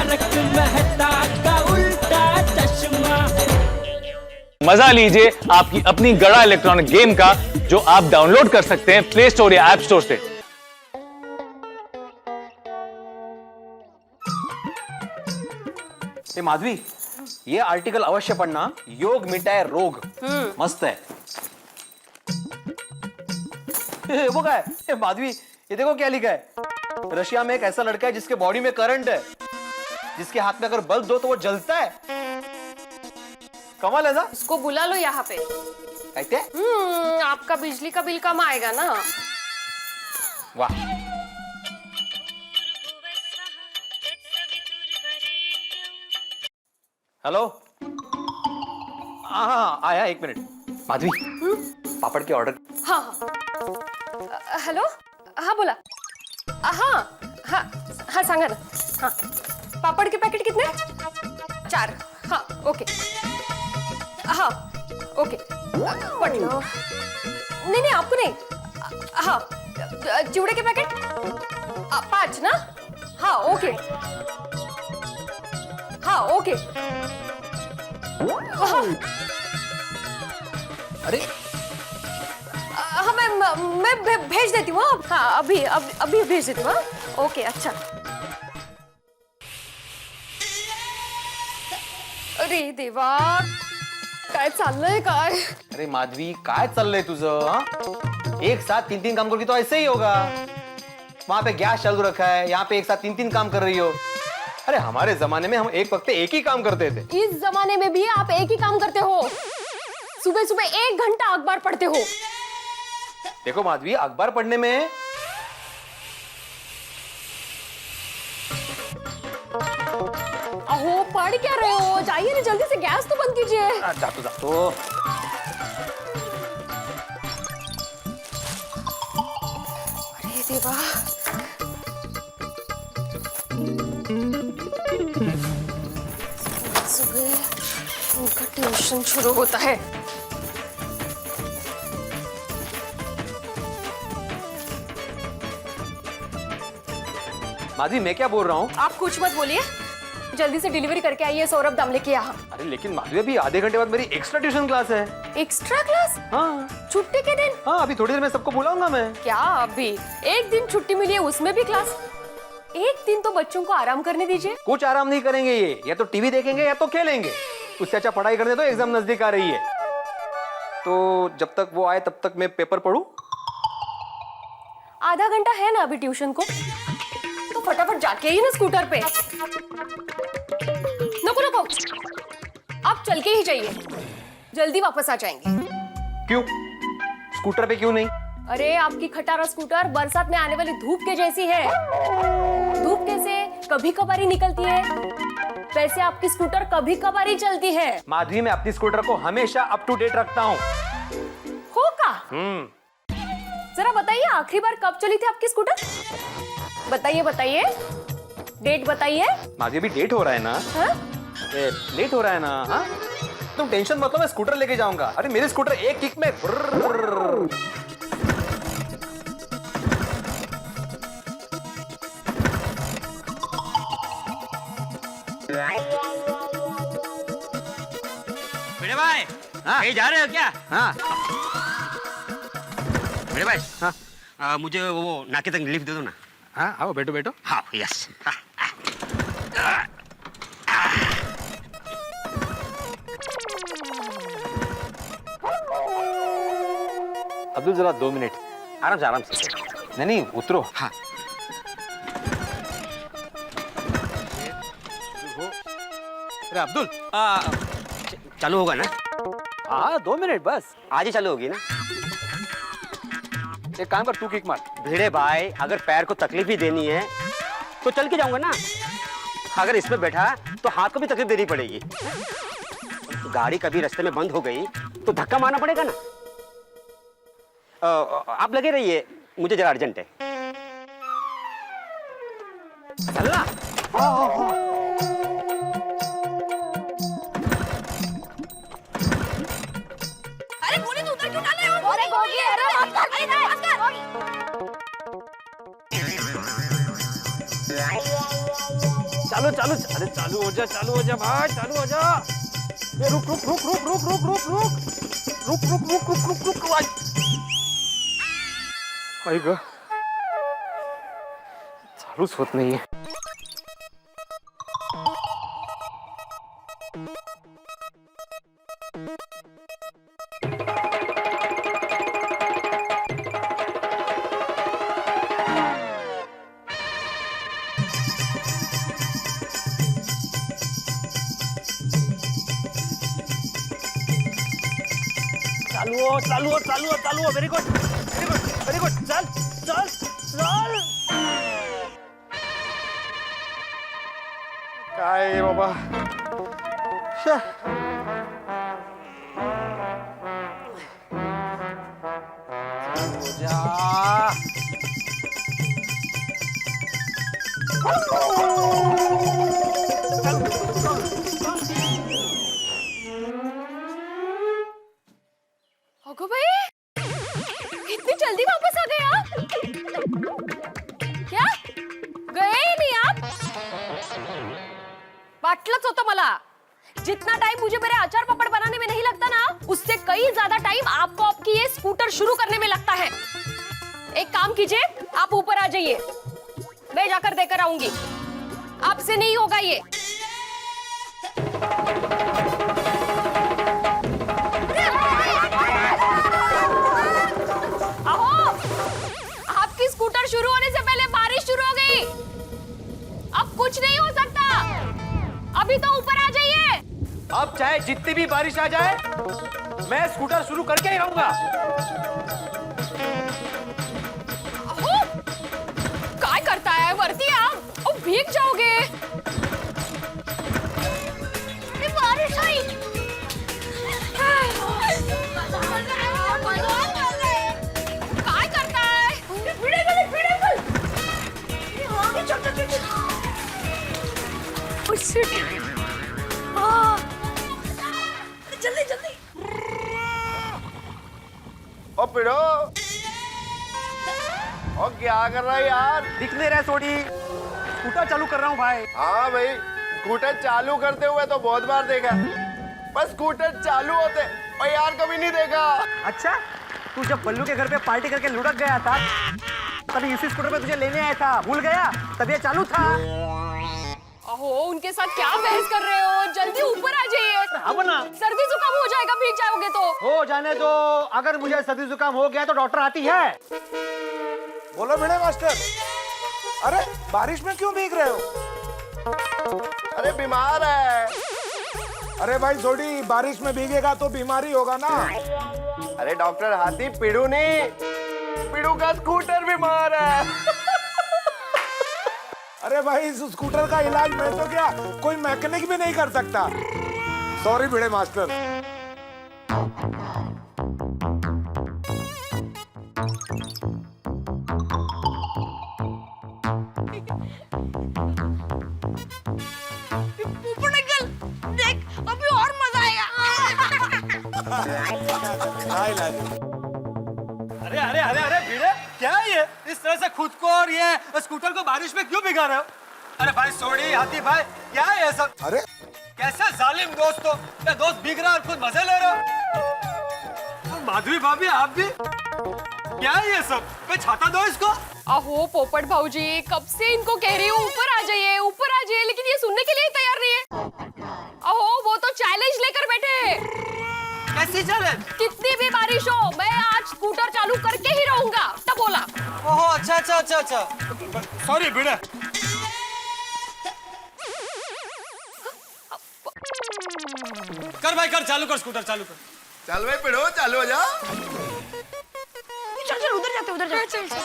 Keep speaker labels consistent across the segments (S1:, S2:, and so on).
S1: तारक मेहता का उल्टा चश्मा।
S2: मजा लीजिए आपकी अपनी गड़ा इलेक्ट्रॉनिक गेम का, जो आप डाउनलोड कर सकते हैं प्ले स्टोर या ऐप स्टोर से।
S3: माधवी, ये आर्टिकल अवश्य पढ़ना, योग मिटाए रोग। मस्त है। वो क्या है माधवी, ये देखो क्या लिखा है। रशिया में एक ऐसा लड़का है जिसके बॉडी में करंट है, जिसके हाथ में अगर बल्ब दो तो वो जलता है। कमाल है ना।
S4: उसको बुला लो यहाँ पे।
S3: कहते
S4: आपका बिजली का बिल कम आएगा ना।
S3: वाह। हेलो। हाँ आया, एक मिनट। माधवी, पापड़ के ऑर्डर।
S4: हाँ हेलो, हाँ बोला। हाँ हाँ हाँ सांगा ना। हाँ पापड़ के पैकेट कितने? 4। हाँ ओके। हाँ ओके पढ़ लो। नहीं आपको नहीं। हाँ चिवड़े के पैकेट 5 ना। हाँ ओके। हाँ ओके। हाँ
S3: अरे
S4: हाँ मैं भेज देती हूँ। हाँ अभी भेज देती हूँ। ओके अच्छा। अरे देवा, काय चाललंय काय?
S3: अरे माधवी, काय चाललंय तुझं? हाँ? एक साथ 3-3 काम करोगी तो ऐसे ही होगा। वहां पे गैस चालू रखा है, यहाँ पे एक साथ 3-3 काम कर रही हो। अरे हमारे जमाने में हम एक वक्त एक ही काम करते थे।
S4: इस जमाने में भी आप एक ही काम करते हो। सुबह सुबह 1 घंटा अखबार पढ़ते हो।
S3: देखो माधवी, अखबार पढ़ने में
S4: अहो पढ़ क्या रहे हो? जाइए ना जल्दी से, गैस तो बंद कीजिए।
S3: जातो।
S4: अरे देवा, सुबह उनका ट्यूशन शुरू होता है।
S3: माधवी, मैं क्या बोल रहा हूँ?
S4: आप कुछ मत बोलिए, जल्दी से डिलीवरी करके आइए सौरभ दामले के यहाँ।
S3: अरे लेकिन माधवी, अभी आधे घंटे बाद मेरी एक्स्ट्रा ट्यूशन क्लास है।
S4: Extra class?
S3: हाँ
S4: छुट्टी के दिन?
S3: हाँ, अभी थोड़ी देर में सबको बुलाऊंगा मैं।
S4: क्या अभी 1 दिन छुट्टी मिली है, उसमें भी क्लास? 1 दिन तो बच्चों को आराम करने दीजिए।
S3: कुछ आराम नहीं करेंगे ये, या तो टीवी देखेंगे या तो खेलेंगे। उससे अच्छा पढ़ाई करने दो, एग्जाम नजदीक आ रही है। तो जब तक वो आए तब तक मैं पेपर पढूं।
S4: आधा घंटा है ना अभी ट्यूशन को, तो फटाफट जाके ही ना स्कूटर पे। नको, आप चल के ही जाइए, जल्दी वापस आ जाएंगे।
S3: क्यों? स्कूटर पे क्यों नहीं?
S4: अरे आपकी खटारा स्कूटर बरसात में आने वाली धूप के जैसी है। धूप कैसे कभी कभार ही निकलती है, वैसे आपकी स्कूटर कभी कभार ही चलती है।
S3: माधवी, मैं अपनी स्कूटर को हमेशा अप टू डेट रखता हूँ।
S4: हो का? जरा बताइए, आखिरी बार कब चली थी आपकी स्कूटर? बताइए, डेट बताइए।
S3: माधवी, अभी डेट हो रहा है ना।
S4: हाँ?
S3: लेट हो रहा है ना। हाँ, तुम टेंशन मत लो, मैं स्कूटर लेके जाऊंगा। अरे मेरी स्कूटर एक किक में
S5: बड़े भाई,
S3: हाँ?
S5: कहीं जा रहे हो क्या?
S3: हाँ
S5: बड़े भाई,
S3: हाँ
S5: मुझे वो नाके तक लिफ्ट दे दो ना।
S3: हाँ, आओ बैठो।
S5: हाँ यस।
S3: अब्दुल, जरा 2 मिनट।
S5: आराम से।
S3: नहीं, उतरो।
S5: हाँ।
S3: अरे अब्दुल,
S5: चालू होगा ना?
S3: हाँ 2 मिनट बस।
S5: आज ही चालू होगी ना?
S3: एक काम कर, तू किक मार।
S5: भिड़े भाई, अगर पैर को तकलीफ ही देनी है तो चल के जाऊंगा ना। अगर इसमें बैठा तो हाथ को भी तकलीफ देनी पड़ेगी। गाड़ी कभी रास्ते में बंद हो गई तो धक्का मारना पड़ेगा ना। आप लगे रहिए, मुझे जरा अर्जेंट है। चलना।
S4: अरे गोली तो उधर क्यों डाल रहे हो? अरे गोली, अरे मत कर।
S5: चालू, अरे चालू हो जा भाई, चालू हो जा। ये रुक रुक रुक रुक रुक रुक रुक रुक रुक रुक रुक रुक रुक रुक रुक आई ग, चालूच होत नाहीये। चालू हो, व्हेरी गुड, चल चल चल। काय आहे बाबा, शे। चालू हो
S4: अगो भाई, इतनी जल्दी वापस आ गए आप? क्या गए ही नहीं आप? वाटलंच होतं मला। जितना टाइम मुझे मेरे अचार पापड़ बनाने में नहीं लगता ना, उससे कई ज्यादा टाइम आपको आपकी ये स्कूटर शुरू करने में लगता है। एक काम कीजिए, आप ऊपर आ जाइए, मैं जाकर देकर आऊंगी। आपसे नहीं होगा ये। आपकी स्कूटर शुरू होने से पहले बारिश शुरू हो गई। अब कुछ नहीं हो सकता, अभी तो ऊपर आ जाइए।
S3: अब चाहे जितनी भी बारिश आ जाए, मैं स्कूटर शुरू करके ही रहूंगा।
S4: काय करता है, वरती आप और भीग जाओगे। बारिश आई। काय करता है? जल्दी जल्दी।
S6: ओ पिड़ो, ओ क्या कर रहा है यार?
S5: दिख नहीं रहा सोडी, स्कूटर चालू कर रहा हूँ भाई।
S6: हाँ भाई, स्कूटर चालू करते हुए तो बहुत बार देखा, बस स्कूटर चालू होते और यार कभी नहीं देखा।
S5: अच्छा, तू जब बल्लू के घर पे पार्टी करके लुढ़क गया था, तभी इसी स्कूटर पे तुझे लेने आया था, भूल गया? तब ये चालू था।
S4: अहो, उनके साथ क्या बहस कर रहे हो? जल्दी ऊपर आ जाइए।
S5: अब ना
S4: सर्दी जुकाम हो जाएगा, भीग जाओगे तो।
S5: हो जाने दो, अगर मुझे सर्दी जुकाम हो गया तो डॉक्टर आती है।
S7: बोलो भिड़े मास्टर, अरे बारिश में क्यों भीग रहे हो?
S6: अरे बीमार है।
S7: अरे भाई सोडी, बारिश में भीगेगा तो बीमारी होगा ना।
S6: अरे डॉक्टर हाथी, पिड़ू नहीं, पिड़ू का स्कूटर बीमार है।
S7: अरे भाई, इस स्कूटर का इलाज मैं तो क्या कोई मैकेनिक भी नहीं कर सकता। सॉरी भिड़े मास्टर।
S4: ऊपर निकल, देख अभी और मजा आएगा।
S3: अरे अरे अरे अरे भिड़े, क्या है ये? इस तरह से खुद को और ये स्कूटर को बारिश में क्यों भिगा रहे हो? अरे भाई सोडी, हाथी भाई, क्या है ये सब?
S7: अरे
S3: कैसे जालिम दोस्त हो? ये दोस्त भीग रहा है और खुद मजे ले रहे हो। और माधवी भाभी, आप भी? क्या है ये सब? कोई छाता दो इसको।
S4: अहो पोपट भाऊजी, कब से इनको कह रही हूँ ऊपर आ जाइए, ऊपर आ जाइए, लेकिन ये सुनने के लिए तैयार नहीं है। अहो, वो तो चैलेंज लेकर बैठे हैं।
S3: कैसी चैलेंज?
S4: कितनी भी बारिश हो, मैं आज स्कूटर चालू करके ही रहूंगा, तब बोला।
S3: ओहो, अच्छा अच्छा अच्छा अच्छा, सॉरी भिड़े। कर भाई कर, चालू कर, स्कूटर चालू कर।
S6: चल भाई पिड़ो, चालू हो जा।
S4: चल चल, उधर जाते, उधर जाते। चल चल।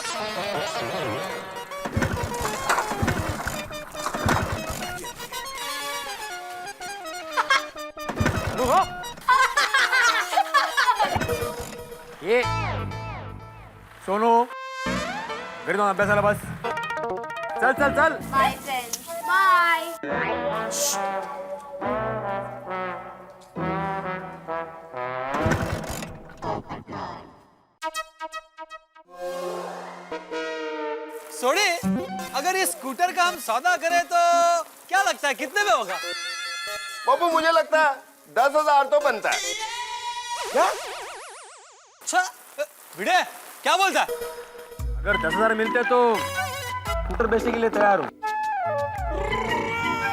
S5: ये सोनू, घरी जाऊन अभ्यासाला बस। चल चल चल।
S8: Bye friends, bye.
S3: सोडी, अगर ये स्कूटर का हम सौदा करें तो क्या
S9: लगता है कितने में होगा?
S6: बाबू मुझे लगता है 10,000 तो बनता है।
S7: क्या?
S9: अच्छा भिड़े क्या बोलता है?
S3: अगर 10,000 मिलते तो स्कूटर बेचने के लिए तैयार हूँ।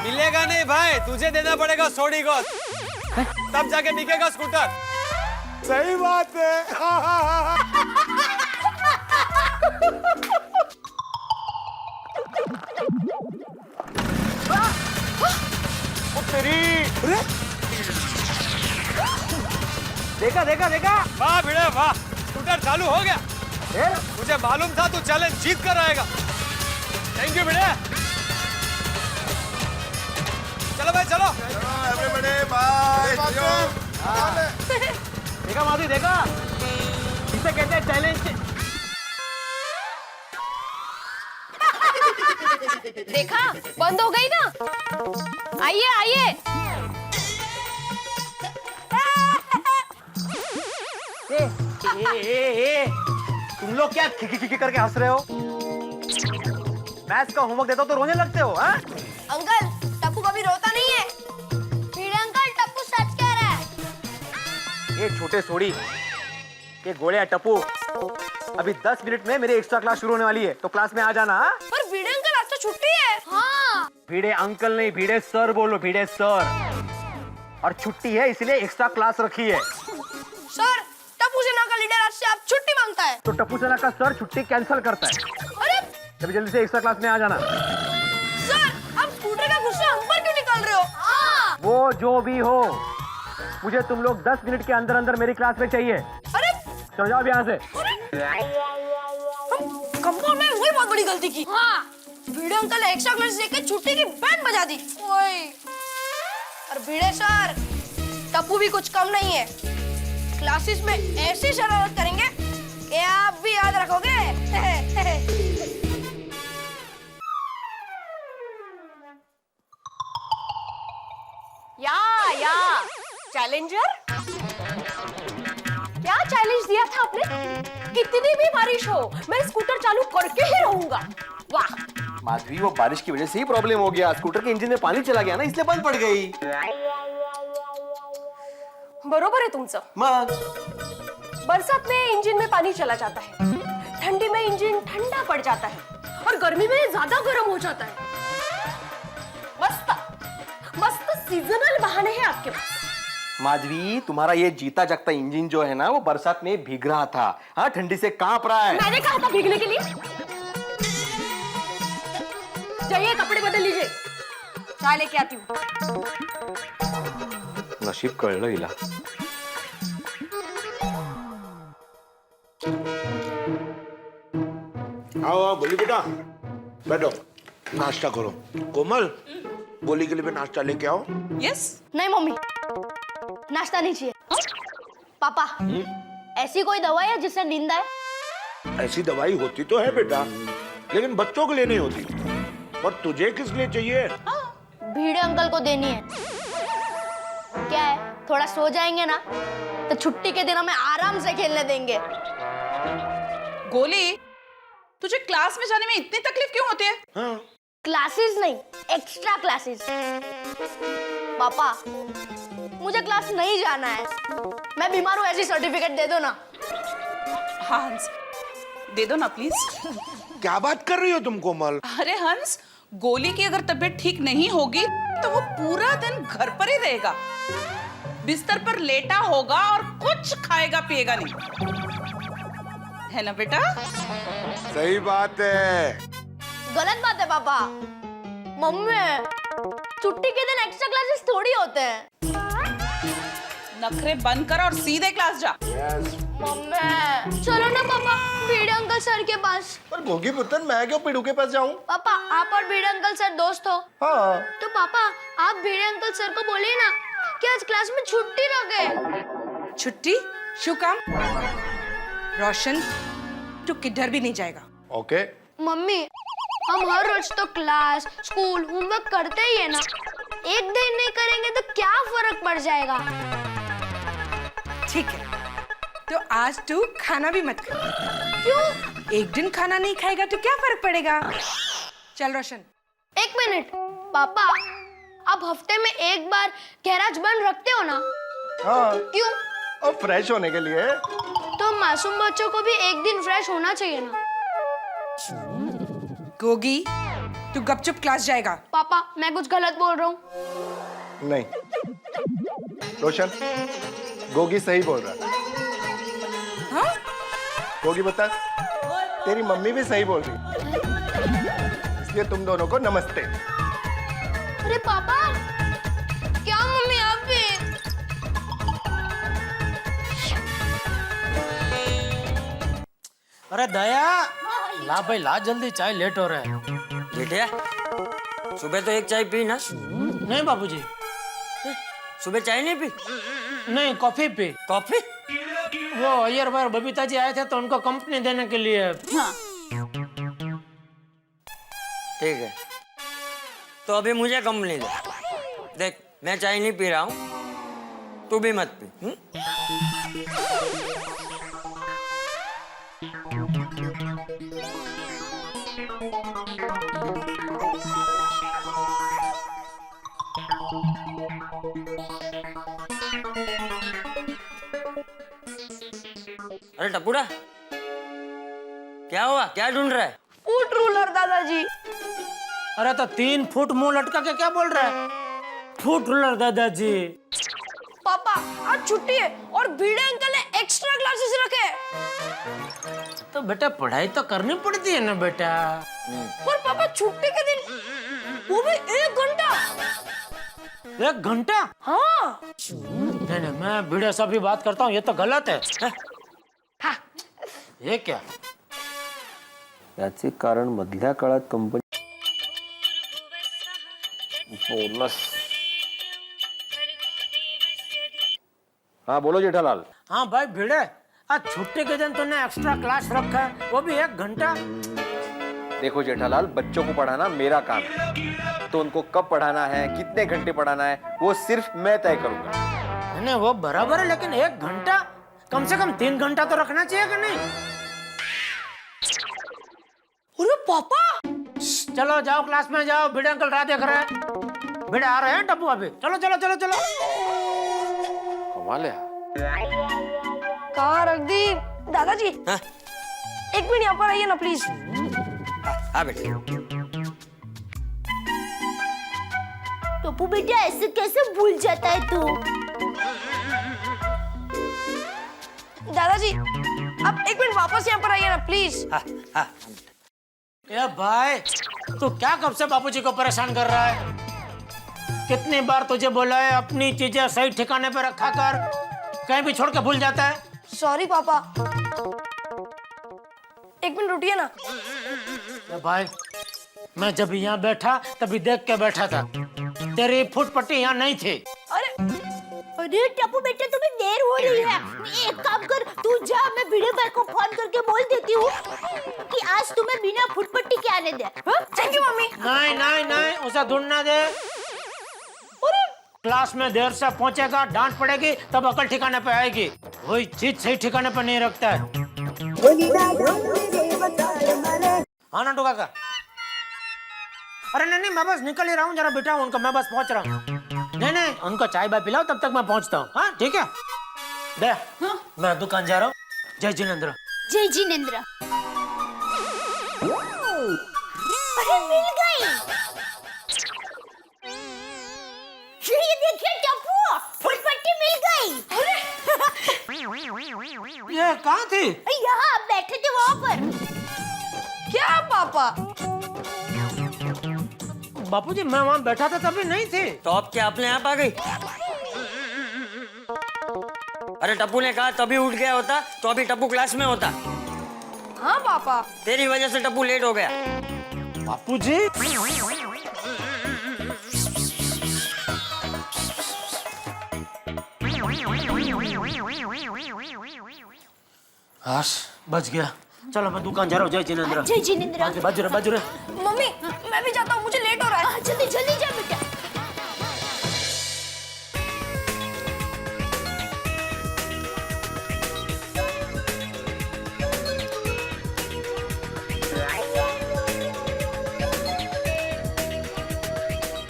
S9: मिलेगा नहीं भाई, तुझे देना पड़ेगा सोडी को, तब जाके बिकेगा स्कूटर।
S7: सही बात है।
S3: तेरी देखा देखा देखा।
S9: वाह भिड़े वाह, स्कूटर चालू हो गया। मुझे मालूम था तू चैलेंज जीत कर आएगा। थैंक यू भिड़े। चलो भाई चलो।
S6: Everybody bye.
S3: देखा माधवी देखा, इसे कहते हैं चैलेंज।
S4: देखा बंद हो गई ना। आइए आइए।
S3: तुम लोग क्या खिखी करके हंस रहे हो? मैथ्स का होमवर्क देता हो तो रोने लगते हो, हाँ?
S8: अंकल टप्पू कभी रोता नहीं है। भिड़े अंकल टप्पू सच कह रहा है।
S3: ये छोटे सोड़ी, ये गोलिया टप्पू, अभी 10 मिनट में मेरी एक्स्ट्रा क्लास शुरू होने वाली है, तो क्लास में आ जाना। हाँ?
S8: पर भिड़े अंकल आज तो छुट्टी है। हाँ।
S3: भिड़े अंकल नहीं, भिड़े सर बोलो, भिड़े सर। और छुट्टी है इसलिए एक्स्ट्रा क्लास रखी है।
S8: सर टप्पू सेना का लीडर आज से आप छुट्टी मांगता है।
S3: तो टप्पू सेना का सर छुट्टी कैंसिल करता है।
S8: अरे
S3: तभी जल्दी से एक्स्ट्रा क्लास में आ जाना।
S8: सर आप स्कूटर का गुस्सा हम पर क्यों निकाल रहे हो? हाँ।
S3: वो जो भी हो, मुझे तुम लोग 10 मिनट के अंदर अंदर मेरी क्लास में चाहिए।
S8: अरे
S3: चल जाओ यहाँ से।
S8: कंपाउंड में वही बहुत बड़ी गलती की। हाँ। भिड़े अंकल ने एक्स्ट्रा क्लास देके छुट्टी की बैंड बजा दी। ओए। और भिड़े सर, टप्पू भी कुछ कम नहीं है। क्लासेस में ऐसी शरारत करेंगे कि आप भी याद रखोगे।
S4: या चैलेंजर, क्या चैलेंज दिया था आपने? कितनी भी बारिश हो मैं स्कूटर चालू करके ही रहूंगा। वाह
S3: माधवी, वो बारिश की वजह से ही प्रॉब्लम हो गया। स्कूटर के इंजन में पानी चला गया ना, इसलिए बंद पड़ गई।
S4: बरोबर है तुमचं।
S3: मग
S4: बरसात में इंजन में पानी चला जाता है, ठंडी में इंजन ठंडा पड़ जाता है और गर्मी में ज्यादा गर्म हो जाता है। मस्त मस्त सीजनल बहाने हैं आपके पास।
S3: माधवी, तुम्हारा ये जीता जागता इंजन जो है ना, वो बरसात में भीग रहा था। हाँ, ठंडी से कांप रहा है।
S4: मैंने कहा था भीगने के लिए। जाइए कपड़े बदल लीजिए, चाय लेके आती हूँ।
S3: नशीब कळलं हिला।
S7: आओ आओ गोली बेटा, बैठो, नाश्ता करो। कोमल, गोली के लिए भी नाश्ता लेके आओ।
S8: यस। नहीं मम्मी, नाश्ता नहीं चाहिए। पापा, ऐसी कोई दवाई है जिससे नींद आए?
S7: ऐसी दवाई होती तो है बेटा, लेकिन बच्चों के लिए नहीं होती। पर तुझे किस लिए चाहिए?
S8: भिड़े अंकल को देनी है। क्या है, थोड़ा सो जाएंगे ना तो छुट्टी के दिन हमें आराम से खेलने देंगे।
S10: गोली, तुझे क्लास में जाने में इतनी तकलीफ क्यों होती है?
S7: हाँ।
S8: क्लासेस नहीं, एक्स्ट्रा क्लासेस। पापा, मुझे क्लास नहीं जाना है। मैं बीमार हूँ, ऐसी सर्टिफिकेट दे दो ना।
S10: हाँ हंस, दे दो ना प्लीज।
S7: क्या बात कर रही हो तुम कोमल?
S10: अरे हंस, गोली की अगर तबीयत ठीक नहीं होगी तो वो पूरा दिन घर पर ही रहेगा, बिस्तर पर लेटा होगा और कुछ खाएगा पिएगा नहीं, है ना बेटा?
S6: सही बात है।
S8: गलत बात है पापा। मम्मी, छुट्टी के दिन एक्स्ट्रा क्लासेस थोड़ी होते हैं।
S10: नखरे बंद कर और सीधे क्लास जा।
S8: मम्मी, चलो ना पापा भिड़े अंकल सर के पास।
S6: पर भोगी पुत्र, मैं क्यों पिड़ू के पास जाऊं?
S8: पापा, आप और भिड़े अंकल सर दोस्त हो।
S6: हाँ।
S8: तो पापा, आप भिड़े अंकल सर को बोलिए ना कि आज क्लास में छुट्टी रखे।
S10: छुट्टी? शू काम? रोशन, तू किधर भी नहीं जाएगा।
S6: ओके।
S8: मम्मी, हम हर रोज तो क्लास, स्कूल, होमवर्क करते ही है ना। एक दिन नहीं करेंगे तो क्या फर्क पड़ जाएगा?
S10: ठीक है, तो आज तू खाना भी मत खा।
S8: क्यों?
S10: एक दिन खाना नहीं खाएगा तो क्या फर्क पड़ेगा? चल रोशन।
S8: एक मिनट, पापा, आप हफ्ते में एक बार गैराज बंद रखते हो ना?
S6: हाँ,
S8: क्यों?
S6: और फ्रेश होने के लिए।
S8: तो मासूम बच्चों को भी एक दिन फ्रेश होना चाहिए ना।
S10: गोगी, तू गपचुप क्लास जाएगा।
S8: पापा, मैं कुछ गलत बोल रहा हूँ?
S6: नहीं, रोशन, गोगी सही बोल रहा है।
S10: हाँ?
S6: गोगी बता, तेरी मम्मी भी सही बोल रही, इसलिए तुम दोनों को नमस्ते।
S8: अरे पापा, क्या मम्मी आप भी?
S1: अरे दया, ला भाई ला जल्दी, चाय लेट हो रहा है।
S11: बेटिया, सुबह तो एक चाय पी ना।
S1: नहीं बाबूजी,
S11: सुबह चाय नहीं पी?
S1: नहीं कॉफी पी।
S11: कॉफी?
S1: वो अय्यर भाई और बबीता जी आए थे तो उनको कंपनी देने के लिए।
S10: हाँ।
S11: ठीक है, तो अभी मुझे कंपनी दे। देख, मैं चाय नहीं पी रहा हूँ, तू भी मत पी। अरे टपुड़ा, क्या हुआ? क्या ढूंढ रहा है?
S8: फूट रूलर दादाजी।
S1: अरे तो 3 फुट मुंह लटका के क्या बोल रहा है? फुट रूलर दादाजी।
S8: पापा, आज छुट्टी है और भिड़े अंकल ने एक्स्ट्रा क्लासेस रखे।
S1: तो बेटा पढ़ाई तो करनी पड़ती है ना बेटा।
S8: पर पापा छुट्टी के दिन वो भी 1 घंटा।
S1: 1 घंटा?
S8: हाँ।
S1: नहीं नहीं, मैं भिड़े से भी बात करता हूँ, ये तो गलत है।
S8: हाँ।
S1: ये क्या?
S3: याचे कारण मधल्या काळात कंपनी बोनस। हाँ बोलो जेठालाल।
S1: हाँ भाई भिड़े, आज छुट्टी के दिन तूने एक्स्ट्रा क्लास रखा है, वो भी 1 घंटा।
S3: देखो जेठालाल, बच्चों को पढ़ाना मेरा काम है, तो उनको कब पढ़ाना है, कितने घंटे पढ़ाना है, वो सिर्फ मैं तय करूंगा।
S1: नहीं वो बराबर है, लेकिन 1 घंटा कम से कम 3 घंटा तो रखना चाहिए कि नहीं?
S8: अरे पापा,
S1: चलो जाओ क्लास में जाओ, भिड़े अंकल राह देख रहे हैं। भिड़े आ रहे हैं टप्पू अभी। चलो चलो चलो चलो।
S3: कमाल है।
S8: कहाँ रख दी दादाजी?
S11: हाँ?
S8: 1 मिनट यहाँ पर आइए ना प्लीज।
S11: हाँ बेटे।
S8: टप्पू बेटा, ऐसे कैसे भूल जाता है तू? दादाजी, आप 1 मिनट वापस यहाँ पर आइए ना प्लीज।
S11: हाँ, हाँ।
S1: ए भाई, तू क्या कब से बाबूजी को परेशान कर रहा है? कितनी बार तुझे बोला है अपनी चीजें सही ठिकाने पे रखा कर, कहीं भी छोड़ के भूल जाता है।
S8: सॉरी पापा। 1 मिनट रुकिए ना।
S1: ए भाई, मैं जब यहाँ बैठा तभी देख के बैठा था, तेरी फुटपट्टी यहाँ नहीं थी।
S8: अरे टप्पू बेटा, तुम्हें देर हो रही है। एक काम कर, तू जा, मैं भिड़े भाई को फोन करके बोल देती हूँ कि आज तुम्हें बिना फुटपट्टी के आने दे। Thank you mummy.
S1: नहीं नहीं नहीं, उसे ढूंढना दे। क्लास में देर से पहुंचेगा, डांट पड़ेगी, तब अकल ठिकाने पे आएगी। वही चीज सही ठिकाने पे नहीं रखता है। हाँ नंटू काका। अरे नहीं नहीं, मैं बस निकल ही रहा हूँ, जरा बिठा उनको, मैं बस पहुंच रहा हूँ। नहीं नहीं, उनको चाय बाय पिलाओ, तब तक मैं पहुंचता हूँ। हाँ ठीक है। दे, हाँ? मैं दुकान जा रहा हूँ। जय जिनेंद्र।
S8: जय जिनेंद्र। अरे मिल गई। ये देखिए टप्पू, फुटपट्टी मिल गई। अरे
S1: ये कहाँ थी?
S8: यहाँ बैठे थे वहाँ पर। क्या पापा?
S1: बापूजी, मैं वहाँ बैठा था तभी नहीं थे।
S11: तो अब क्या अपने आप आ गई? अरे टप्पू ने कहा तभी उठ गया होता, तो अभी टप्पू क्लास में होता।
S8: हाँ पापा।
S11: तेरी वजह से टप्पू लेट हो गया।
S1: बापूजी, हाश बच गया। चलो मैं दुकान जा रहा हूँ। जय जिनेंद्र।
S8: जय जिनेंद्र।
S1: बाजू रहे, बाजू रहे।
S8: मम्मी, मैं भी जाता हूँ, मुझे लेट हो रहा है। जल्दी जल्दी जा बेटा।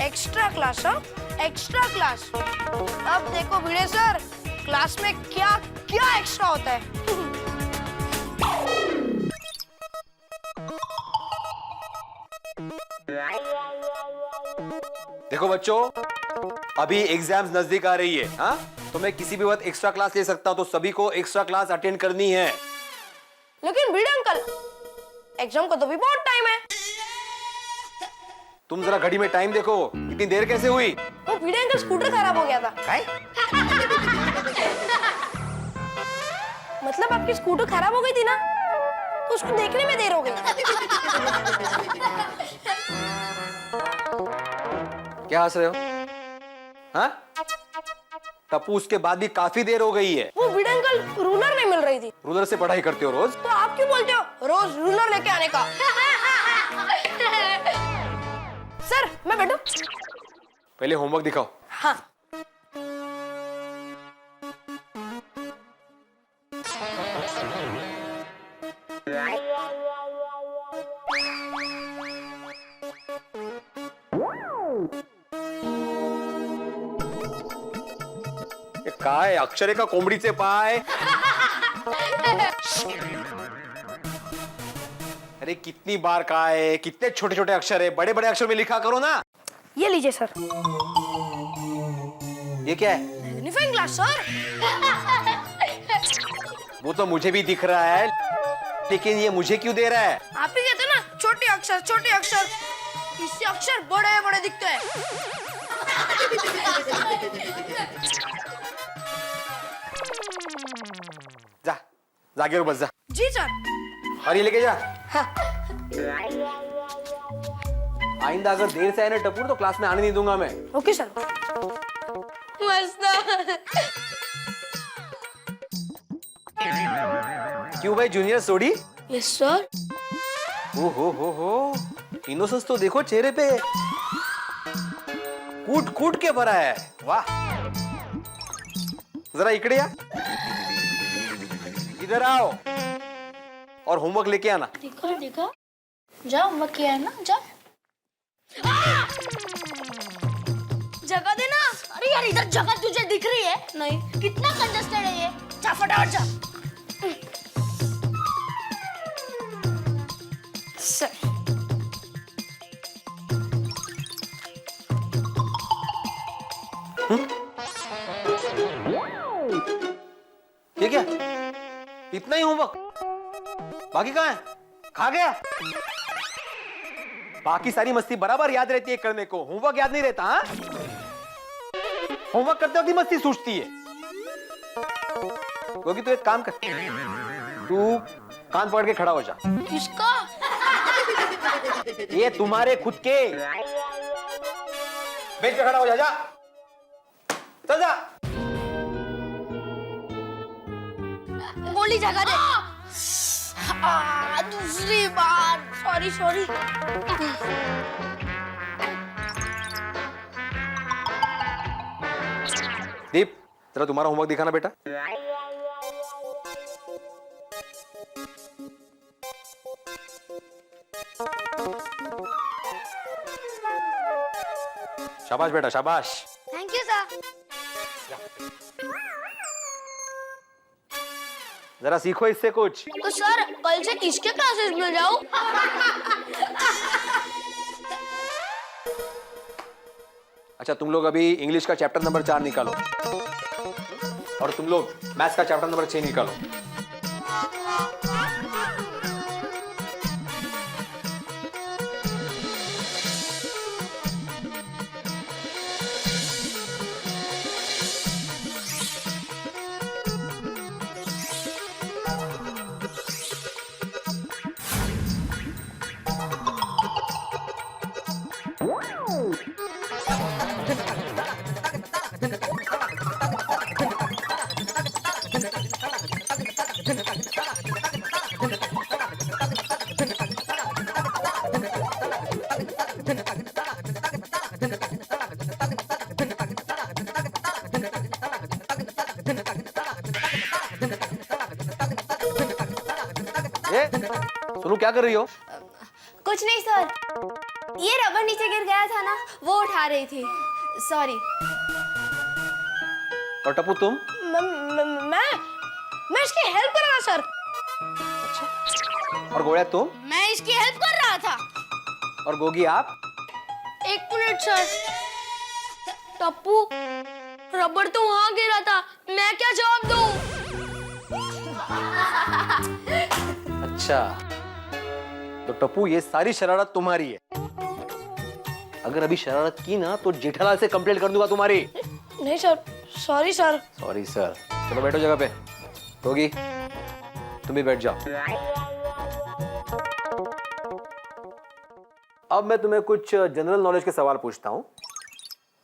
S8: एक्स्ट्रा क्लास, हाँ एक्स्ट्रा क्लास। अब देखो भिड़े सर, क्लास में क्या क्या एक्स्ट्रा होता है।
S3: देखो बच्चों, अभी एग्जाम्स नजदीक आ रही है, हाँ? तो मैं किसी भी वक्त एक्स्ट्रा क्लास ले सकता हूँ, तो सभी को एक्स्ट्रा क्लास अटेंड करनी है।
S8: लेकिन भिड़े अंकल, एग्जाम को तो भी बहुत टाइम है।
S3: तुम जरा घड़ी में टाइम देखो, इतनी देर कैसे हुई?
S8: वो भिड़े अंकल स्कूटर खराब हो गया था। मतलब आपकी स्कूटर खराब हो गई थी ना, तो उसको देखने में देर हो गई।
S3: क्या हंस रहे हो? हाँ? टप्पू, उसके बाद भी काफी देर हो गई है।
S8: वो भिड़े अंकल रूलर नहीं मिल रही थी।
S3: रूलर से पढ़ाई करते हो रोज?
S8: तो आप क्यों बोलते हो रोज रूलर लेके आने का? सर मैं बैठूं?
S3: पहले होमवर्क दिखाओ।
S8: हाँ।
S3: काय अक्षरे का कोंबडीचे पाय। अरे कितनी बार काय, कितने छोटे छोटे अक्षर है, बड़े बड़े अक्षर में लिखा करो ना।
S8: ये लीजिए सर।
S3: ये क्या है?
S8: Magnifying glass sir.
S3: वो तो मुझे भी दिख रहा है, लेकिन ये मुझे क्यों दे रहा है?
S8: आप ही कहते ना छोटे अक्षर, इससे अक्षर बड़े बड़े दिखते हैं।
S3: जा, जागेवर बस जा।
S8: जी सर।
S3: और ये लेके जा।
S8: हाँ।
S3: आइंदा अगर देर से आए ना टप्पू, तो क्लास में आने नहीं दूंगा मैं।
S8: Okay sir. मस्त।
S3: क्यों भाई जूनियर सोडी?
S8: Yes sir.
S3: ओ हो, इनोसेंस तो देखो चेहरे पे, कूट कूट के भरा है। वाह, जरा इकड़े आ, इधर आओ और होमवर्क लेके आना।
S8: देखो जाओ, होमवर्क किया है ना, जाओ। जगह देना। अरे यार इधर जगह तुझे दिख रही है? नहीं। कितना कंजस्टेड है ये, जा फटाफट जा। सर
S3: ये क्या, इतना ही होमवर्क? बाकी कहाँ है? खा गया? बाकी सारी मस्ती बराबर याद रहती है करने को, होमवर्क याद नहीं रहता। हाँ, होमवर्क करते वक्त ही मस्ती सूझती है। क्योंकि तू एक काम कर, तू कान पकड़ के खड़ा हो जा।
S8: किसका?
S3: ये तुम्हारे खुद के। बेंच पे खड़ा हो जा, जा चल जा।
S8: गोली जगह दे। दूसरी बार। सॉरी।
S3: दीप, जरा तुम्हारा होमवर्क दिखाना बेटा। शाबाश बेटा, शाबाश।
S8: Thank you sir.
S3: जरा सीखो इससे कुछ।
S8: तो सर कल से किसके क्लासेस में जाऊं?
S3: अच्छा, तुम लोग अभी इंग्लिश का चैप्टर नंबर 4 निकालो, और तुम लोग मैथ्स का चैप्टर नंबर 6 निकालो। सुनो, क्या कर रही हो?
S12: कुछ नहीं सर, ये रबर नीचे गिर गया था ना, वो उठा रही थी।
S8: सॉरी।
S3: और टप्पू तुम?
S8: मैं इसकी हेल्प कर रहा था सर।
S3: और गोळ्या तुम?
S8: मैं इसकी हेल्प कर रहा था।
S3: और गोगी आप?
S8: एक मिनट सर। टप्पू, रबड़ तो वहां गिरा था, मैं क्या जवाब दूं?
S3: अच्छा, तो टप्पू ये सारी शरारत तुम्हारी है। अगर अभी शरारत की ना तो जेठालाल से कंप्लेंट कर दूंगा तुम्हारी।
S8: नहीं sir, sorry sir.
S3: Sorry sir. चलो बैठो जगह पे। गोगी तुम भी बैठ जाओ। अब मैं तुम्हें कुछ जनरल नॉलेज के सवाल पूछता हूँ।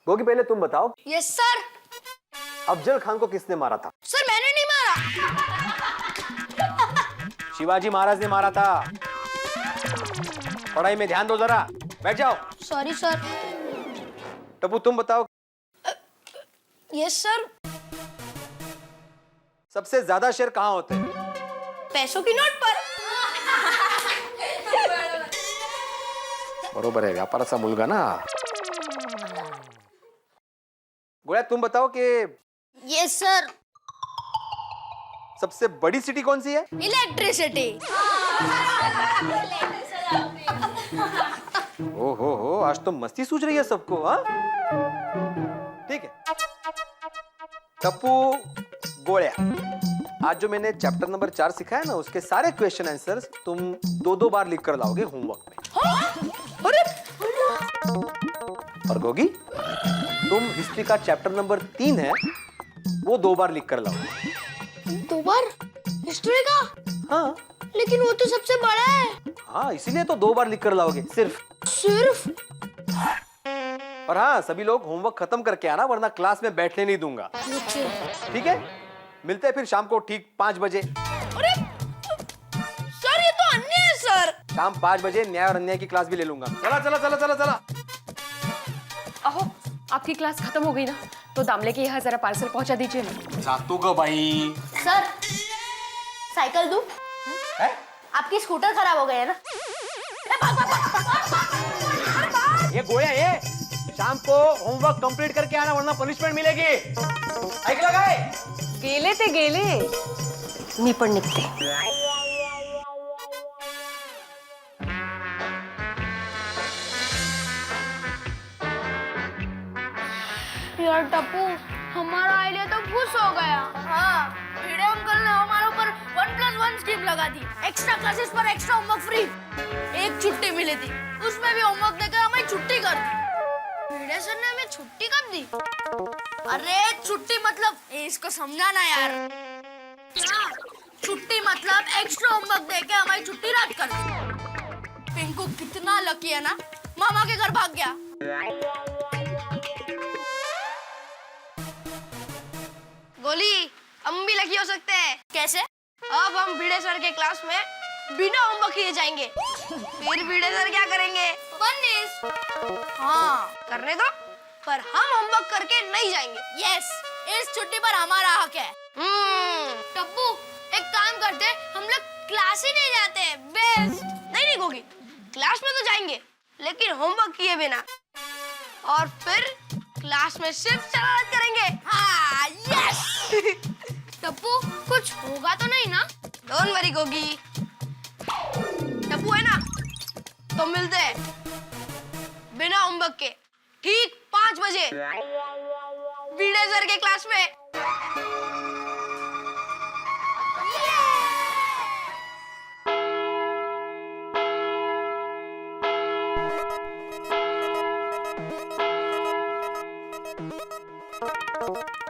S3: गोगी पहले तुम बताओ,
S8: यस सर।
S3: अफजल खान को किसने मारा था?
S8: सर मैंने नहीं मारा।
S3: शिवाजी महाराज ने मारा था। पढ़ाई में ध्यान दो जरा। बैठ जाओ।
S8: Sorry sir.
S3: टप्पू तुम बताओ,
S8: यस सर।
S3: सबसे ज्यादा शेयर कहाँ होते हैं?
S8: पैसों की नोट पर।
S3: बरोबर है, व्यापाराचा मुलगा ना। गोळ्या तुम बताओ कि
S8: यस सर।
S3: सबसे बड़ी सिटी कौन सी है?
S8: इलेक्ट्रिसिटी।
S3: हो आज तो मस्ती सूझ रही है सबको। हाँ ठीक है। टप्पू गोळ्या, आज जो मैंने चैप्टर नंबर 4 सिखाया ना, उसके सारे क्वेश्चन आंसर्स तुम 2-2 बार लिख कर लाओगे होमवर्क में।
S8: अरे
S3: और गोगी तुम हिस्ट्री का चैप्टर नंबर 3 है, वो 2 बार लिख कर लाओगे।
S8: 2 बार हिस्ट्री का?
S3: हाँ
S8: लेकिन वो तो सबसे बड़ा है।
S3: हाँ, इसीलिए तो 2 बार लिख कर लाओगे सिर्फ। और हाँ, सभी लोग होमवर्क खत्म करके आना, वरना क्लास में बैठने नहीं दूंगा। ठीक है, मिलते हैं फिर शाम को ठीक 5 बजे।
S8: अरे सर ये तो अन्याय है सर।
S3: शाम 5 बजे न्याय और अन्याय की क्लास भी ले लूंगा। चला चला चला चला चला।
S4: अहो, आपकी क्लास खत्म हो गई ना, तो दामले के यहाँ जरा पार्सल पहुंचा दीजिए ना।
S3: जातो ग बाई।
S8: सर साइकिल दूं? आपकी स्कूटर खराब हो गई है ना।
S3: ये गोया ये शाम को होमवर्क कंप्लीट करके आना, वरना पनिशमेंट मिलेगी। ऐकलं काय?
S4: गेले ते गेले,
S8: मी पण निघते। यार टप्पू, हमारा आइडिया तो खुश हो गया। हाँ, भिड़े अंकल ने हमारे ऊपर 1+1 स्कीम लगा दी। एक्स्ट्रा क्लासेस पर एक्स्ट्रा होमवर्क फ्री। एक छुट्टी मिली थी, उसमें भी होमवर्क देकर हमें छुट्टी कर दी। भिड़े सर ने हमें छुट्टी कब दी? अरे छुट्टी मतलब इसको समझाना यार। हाँ, छुट्टी मतलब एक्स्ट्रा होमवर्क देके हमारी छुट्टी रद्द कर दी। पिंकू कितना लकी है ना, मामा के घर भाग गया। गोली, हम भी लकी हो सकते हैं। कैसे? अब हम भिड़े सर के क्लास में बिना होमवर्क किए जाएंगे। फिर भिड़े सर क्या करेंगे? पनिश। हाँ करने दो, पर हम होमवर्क करके नहीं जाएंगे। यस, इस छुट्टी पर हमारा हक है। टप्पू एक काम करते, हम लोग क्लास ही नहीं जाते। बेस्ट। नहीं गोगी, क्लास में तो जाएंगे, लेकिन होमवर्क किए बिना। और फिर क्लास में सिर्फ शरारत करेंगे। हाँ यस। टप्पू कुछ होगा तो नहीं ना? Don't worry Gogi. टप्पू है ना, तो मिलते हैं बिना होमवर्क के ठीक 5 बजे भिड़े सर के क्लास में।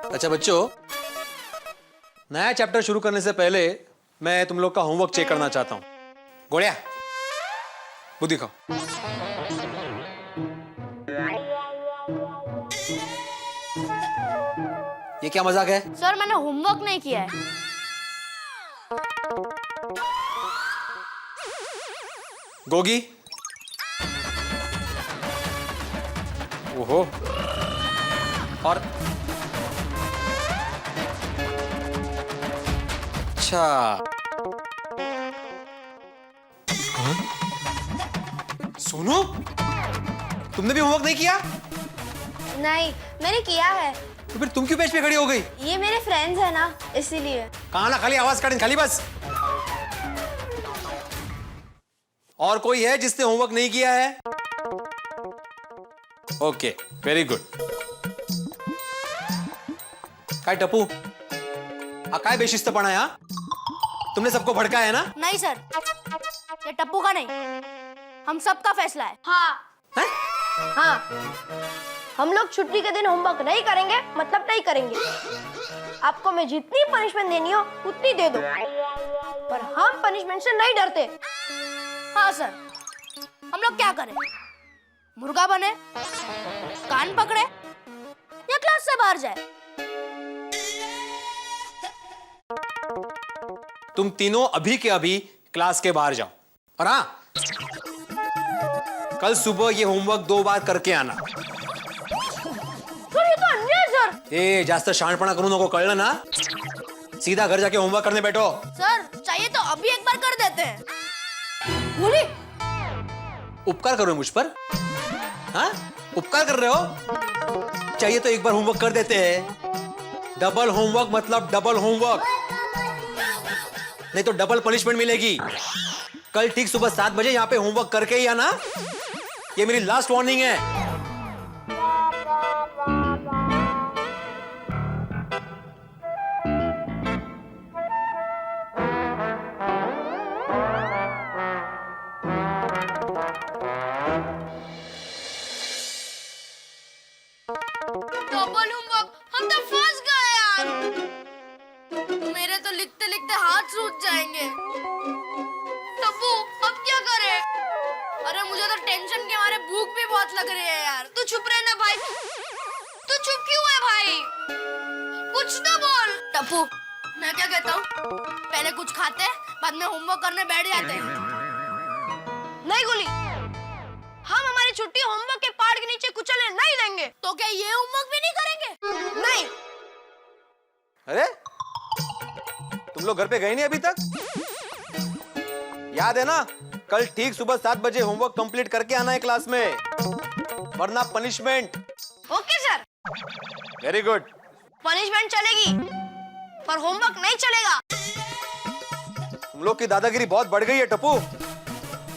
S3: अच्छा बच्चों, नया चैप्टर शुरू करने से पहले मैं तुम लोग का होमवर्क चेक करना चाहता हूं। गोड़िया, बुद्धि दिखाओ। ये क्या मजाक है?
S8: सर मैंने होमवर्क नहीं किया है।
S3: गोगी, ओहो, और अच्छा, सोनू तुमने भी होमवर्क नहीं किया?
S8: नहीं, मैंने किया है।
S3: तो फिर तुम क्यों बेंच पे खड़ी हो गई?
S8: ये मेरे फ्रेंड्स है ना, इसीलिए।
S3: कहा ना खाली आवाज काटें, खाली बस। और कोई है जिसने होमवर्क नहीं किया है? Okay, very good. काय टप्पू, काय बेशिस्तपणा है? तुमने सबको भड़काया है ना?
S8: नहीं सर, ये टप्पू का नहीं, हम सबका फैसला है। हाँ। हाँ, हम लोग छुट्टी के दिन होमवर्क नहीं करेंगे, मतलब नहीं करेंगे। आपको मैं जितनी पनिशमेंट देनी हो उतनी दे दो, पर हम पनिशमेंट से नहीं डरते। हाँ सर, हम लोग क्या करें? मुर्गा बने, कान पकड़े, या क्लास से बाहर जाए?
S3: तुम तीनों अभी के अभी क्लास के बाहर जाओ। और हाँ, कल सुबह ये होमवर्क 2 बार करके आना।
S8: सर, ये तो अन्याय है सर।
S3: ए, जास्त शहाणपणा करू नको, कळलं ना? सीधा घर जाके होमवर्क करने बैठो।
S8: सर, चाहिए तो अभी एक बार कर देते हैं। बोली,
S3: उपकार करो मुझ पर? हाँ, उपकार कर रहे हो? चाहिए तो एक बार होमवर्क कर देते हैं। डबल होमवर्क मतलब डबल होमवर्क, नहीं तो डबल पनिशमेंट मिलेगी। कल ठीक सुबह 7 बजे यहाँ पे होमवर्क करके ही आना। ये मेरी लास्ट वार्निंग है।
S8: डबल होमवर्क, हम तो फंस गए यार। मेरे तो लिखते लिखते हाथ सूज जाएंगे। तब्बू, अब क्या करें? अरे मुझे तो टेंशन के मारे भूख भी बहुत लग रही है यार। तू चुप रहना भाई। तू चुप क्यों है भाई? कुछ तो बोल। टप्पू, मैं क्या कहता हूँ, पहले कुछ खाते, बाद में होमवर्क करने बैठ जाते हैं। नहीं गुली, हम हमारी छुट्टी होमवर्क के पहाड़ के नीचे कुचलने नहीं देंगे। तो क्या ये होमवर्क भी नहीं करेंगे? नहीं।
S3: अरे, तुम लोग घर पे गए नहीं अभी तक? याद है ना, कल ठीक सुबह 7 बजे होमवर्क कंप्लीट करके आना है क्लास में, वरना punishment.
S8: Okay sir.
S3: Very good.
S8: Punishment चलेगी, पर होमवर्क नहीं चलेगा।
S3: तुम लोग की दादागिरी बहुत बढ़ गई है टप्पू,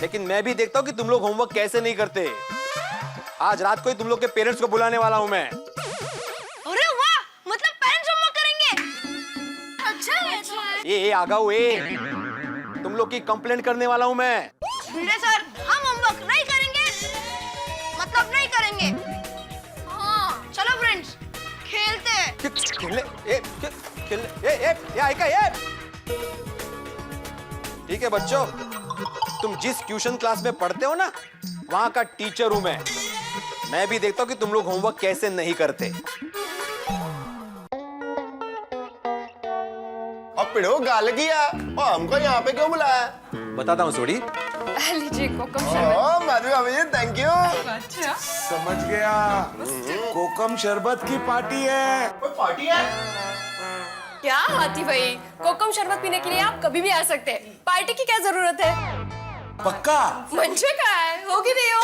S3: लेकिन मैं भी देखता हूँ कि तुम लोग होमवर्क कैसे नहीं करते। आज रात को ही तुम लोग के पेरेंट्स को बुलाने वाला हूँ मैं।
S8: अरे वाह, मतलब पेरेंट्स होमवर्क करेंगे? अच्छा है।
S3: ये आगाऊ, तुम लोग की कंप्लेंट करने वाला हूँ मैं।
S8: भिड़े सर, हम होमवर्क नहीं करेंगे, मतलब नहीं करेंगे। हाँ, चलो फ्रेंड्स, खेलते हैं।
S3: ठीक है बच्चों, तुम जिस ट्यूशन क्लास में पढ़ते हो ना, वहां का टीचर हूं मैं भी देखता हूं कि तुम लोग होमवर्क कैसे नहीं करते।
S6: अब पिड़ो गाल किया और हमको यहाँ पे क्यों बुलाया?
S3: बताता हूँ सोडी।
S4: लीजिए कोकम
S6: ओह माधवी भाभी जी, थैंक यू।
S4: अच्छा,
S7: समझ गया, कोकम शरबत की पार्टी है।
S6: कोई पार्टी है?
S4: क्या हाथी भाई, कोकम शरबत पीने के लिए आप कभी भी आ सकते हैं। पार्टी की क्या जरूरत है?
S7: पक्का?
S4: मंचे का है, होगी नहीं हो।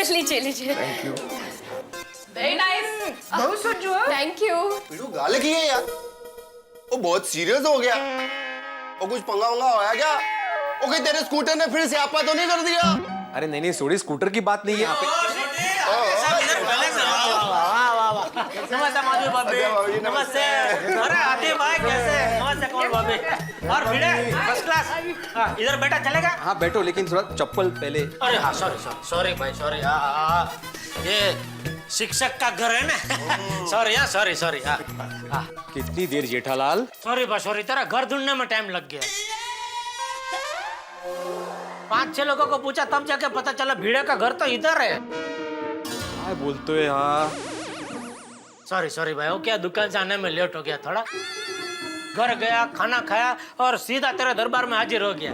S4: लीजिए लीजिए।
S7: Thank you.
S10: वेरी नाइस, बहुत सुझो।
S4: Thank you.
S6: पिड़ो गाल किए यार, वो बहुत सीरियस हो गया। वो कुछ पंगा वंगा होया क्या? वो कहीं तेरे स्कूटर ने फिर स्यापा तो नहीं कर दिया?
S3: अरे नहीं सोडी, स्कूटर की बात नहीं है यहाँ पे।
S1: नमस्ते माधवी भाभी। नमस्ते। अरे आते भाई कैसे? नमस्ते कमल भाभी। और भिड़े फर्स्ट क्लास। इधर बैठा चलेगा?
S3: हाँ बैठो, लेकिन थोड़ा चप्पल पहले।
S1: अरे हाँ, सॉरी भाई, सॉरी। ये शिक्षक का घर है ना। सॉरी।
S3: कितनी देर जेठालाल?
S1: सॉरी, तेरा घर ढूंढने में टाइम लग गया। 5-6 लोगों को पूछा तब जाके पता चला भिड़े का घर तो इधर है।
S3: क्या बोलते हो यार?
S1: सॉरी भाई, वो क्या दुकान से आने में लेट हो गया थोड़ा। घर गया, खाना खाया और सीधा तेरे दरबार में हाजिर हो गया।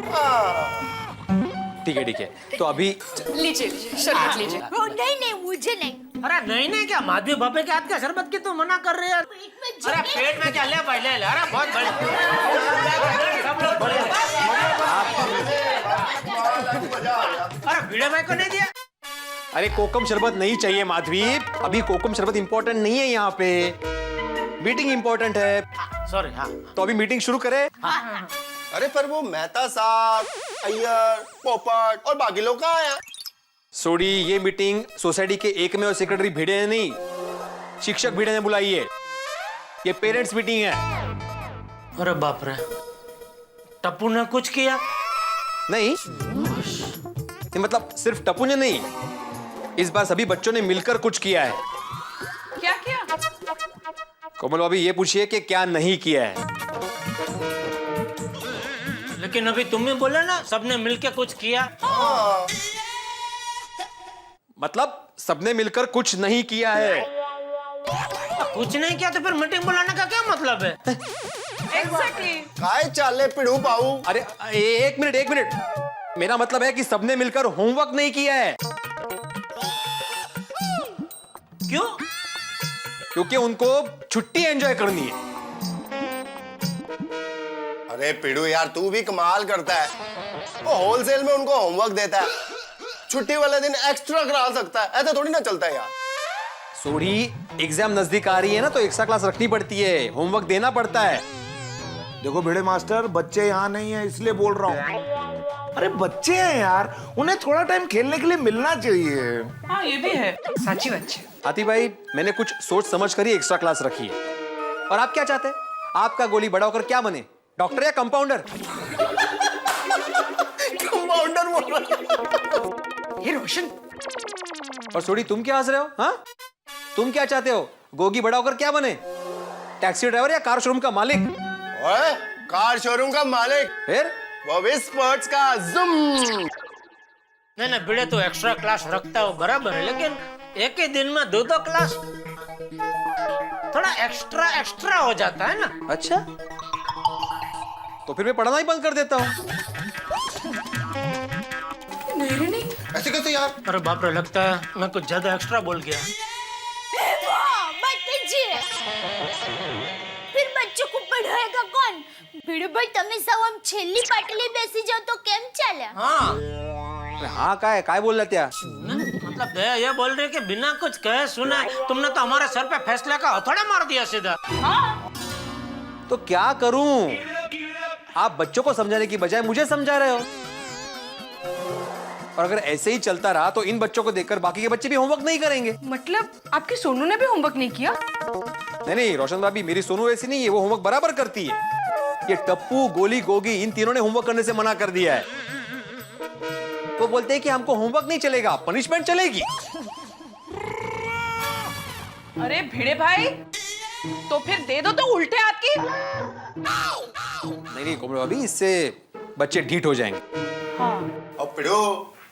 S3: ठीक है, तो अभी
S4: लीजिए शरबत लीजिए।
S8: नहीं, मुझे नहीं।
S1: अरे नहीं क्या, माधवी भाभी के हाथ का शरबत की तू मना कर रही है? अरे पेट में क्या, ले भाई ले। अरे बहुत बढ़िया, सब लोग बढ़िया। अरे भिड़े भाई को नहीं दिया?
S3: अरे कोकम शरबत नहीं चाहिए माधवी, अभी कोकम शरबत इंपॉर्टेंट नहीं है यहाँ पे, मीटिंग इंपॉर्टेंट है।
S1: सॉरी। हाँ
S3: तो अभी मीटिंग शुरू करें।
S6: अरे पर वो मेहता साहब, अय्यर, पोपट और बाकी लोग कहाँ हैं?
S3: सोडी, ये मीटिंग सोसाइटी के एकमेव सेक्रेटरी भिड़े ने नहीं, शिक्षक भिड़े ने बुलाई है। ये पेरेंट्स मीटिंग है।
S1: अरे बाप रे, टप्पू ने कुछ किया?
S3: नहीं, मतलब सिर्फ टप्पू ने नहीं, इस बार सभी बच्चों ने मिलकर कुछ किया है।
S10: क्या किया?
S3: कोमल भाभी ये पूछिए कि क्या नहीं किया है।
S1: लेकिन अभी तुम ही बोले ना सबने मिलके कुछ किया।
S3: मतलब सबने मिलकर कुछ नहीं किया है।
S1: कुछ नहीं किया तो फिर मीटिंग बुलाने का क्या मतलब है?
S10: एग्जैक्टली।
S6: काय चाले पिड़ू पाऊ।
S3: अरे एक मिनट, मेरा मतलब है कि सबने मिलकर होमवर्क नहीं किया है।
S1: क्यों?
S3: क्योंकि उनको छुट्टी एंजॉय करनी है।
S6: अरे पिड़ू यार, तू भी कमाल करता है। वो होलसेल में उनको होमवर्क देता है, छुट्टी वाले दिन एक्स्ट्रा करा सकता है। ऐसा थोड़ी ना चलता है यार।
S3: सोड़ी, एग्जाम नजदीक आ रही है ना, तो एक्स्ट्रा क्लास रखनी पड़ती है, होमवर्क देना पड़ता है।
S7: देखो भिड़े मास्टर, बच्चे यहाँ नहीं है इसलिए बोल रहा हूँ। अरे बच्चे हैं यार, उन्हें थोड़ा टाइम खेलने के लिए मिलना चाहिए।
S10: हाँ ये भी है, सच्ची बच्चे।
S3: हाथी भाई, मैंने कुछ सोच समझ कर ही एक्स्ट्रा क्लास रखी है। और आप क्या चाहते हैं? आपका गोली बड़ा होकर क्या बने, डॉक्टर या कंपाउंडर?
S6: कंपाउंडर बोल रहा है।
S10: ये रोशन।
S3: और सोड़ी, तुम क्या हंस रहे हो? हाँ, तुम क्या चाहते हो? गोगी बड़ा होकर क्या बने, टैक्सी ड्राइवर या कार शोरूम का मालिक?
S6: ओए, कार शोरूम का मालिक,
S3: फिर
S6: वो भी स्पोर्ट्स का जुम।
S1: नहीं भिड़े तो एक्स्ट्रा क्लास रखता हो बराबर है, लेकिन एक ही दिन में दो क्लास थोड़ा एक्स्ट्रा हो जाता है ना।
S3: अच्छा, तो फिर मैं पढ़ना ही बंद कर देता हूँ।
S10: नहीं,
S6: ऐसे कैसे यार?
S1: अरे बाप रे, लगता है मैं कुछ ज्यादा एक्स्ट्रा बोल गया।
S8: फिर बच्चों को पढ़ाएगा कौन? भीड़ू भाई, તમે સૌ આમ છેલ્લી પાટલી બેસી જાઓ તો કેમ ચાલે?
S3: हाँ काय बोल रहे थे?
S1: मतलब ये बोल रहे कि बिना कुछ कहे सुना तुमने तो हमारे सर पे फैसले का हथौड़ा मार दिया सीधा।
S3: तो क्या करूं? आप बच्चों को समझाने की बजाय मुझे समझा रहे हो। और अगर ऐसे ही चलता रहा तो इन बच्चों को देखकर बाकी के बच्चे भी होमवर्क नहीं करेंगे।
S4: मतलब आपकी सोनू ने भी होमवर्क नहीं किया?
S3: नहीं, रोशन भाभी, मेरी सोनू ऐसी नहीं है, वो होमवर्क बराबर करती है। ये टप्पू, गोली, गोगी, इन तीनों ने होमवर्क करने से मना कर दिया है। वो बोलते हैं कि हमको होमवर्क नहीं चलेगा, पनिशमेंट चलेगी।
S10: अरे भिड़े भाई, तो फिर दे दो तो उल्टे हाथ की।
S3: नहीं कोमल भाभी, इससे बच्चे ढीठ हो जाएंगे।
S6: और पिड़ू,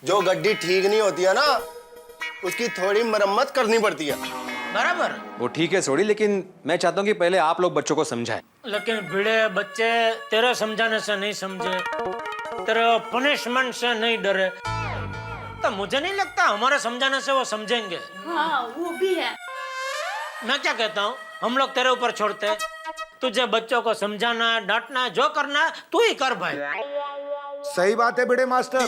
S6: जो गड्डी ठीक नहीं होती है ना, उसकी थोड़ी मरम्मत करनी पड़ती है।
S1: बराबर।
S3: वो ठीक है सोडी, लेकिन मैं चाहता हूँ कि पहले आप लोग बच्चों को समझाएं।
S1: लेकिन भिड़े बच्चे तेरे समझाने से नहीं समझे, तेरे पनिशमेंट से नहीं डरे, तो मुझे नहीं लगता हमारे समझाने से वो समझेंगे।
S8: हाँ, वो भी है।
S1: मैं क्या कहता हूँ, हम लोग तेरे ऊपर छोड़ते हैं। तुझे बच्चों को समझाना है, डांटना है, जो करना है तू ही कर भाई।
S7: सही बात है भिड़े मास्टर।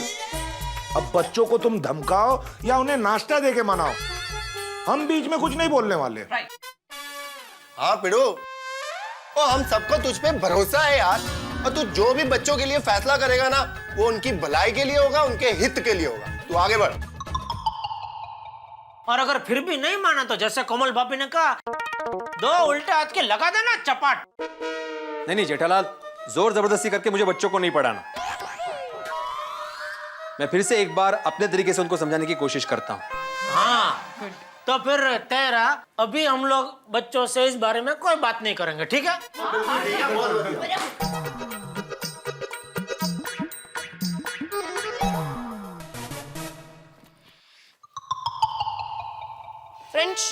S7: अब बच्चों को तुम धमकाओ या उन्हें नाश्ता देके मनाओ, हम बीच में कुछ नहीं बोलने वाले।
S6: हाँ पिड़ू, और हम सबको तुझ पे भरोसा है यार। और तू जो भी बच्चों के लिए फैसला करेगा ना, वो उनकी भलाई के लिए होगा, उनके हित के लिए होगा। तू आगे बढ़।
S1: और अगर फिर भी नहीं माना तो जैसे कोमल भाभी ने कहा, दो उल्टे हाथ के लगा देना चपाट।
S3: नहीं जेठालाल, जोर जबरदस्ती करके मुझे बच्चों को नहीं पढ़ाना। मैं फिर से एक बार अपने तरीके से उनको समझाने की कोशिश करता हूँ।
S1: हाँ, तो फिर तेरा अभी हम लोग बच्चों से इस बारे में कोई बात नहीं करेंगे, ठीक है?
S8: फ्रेंड्स,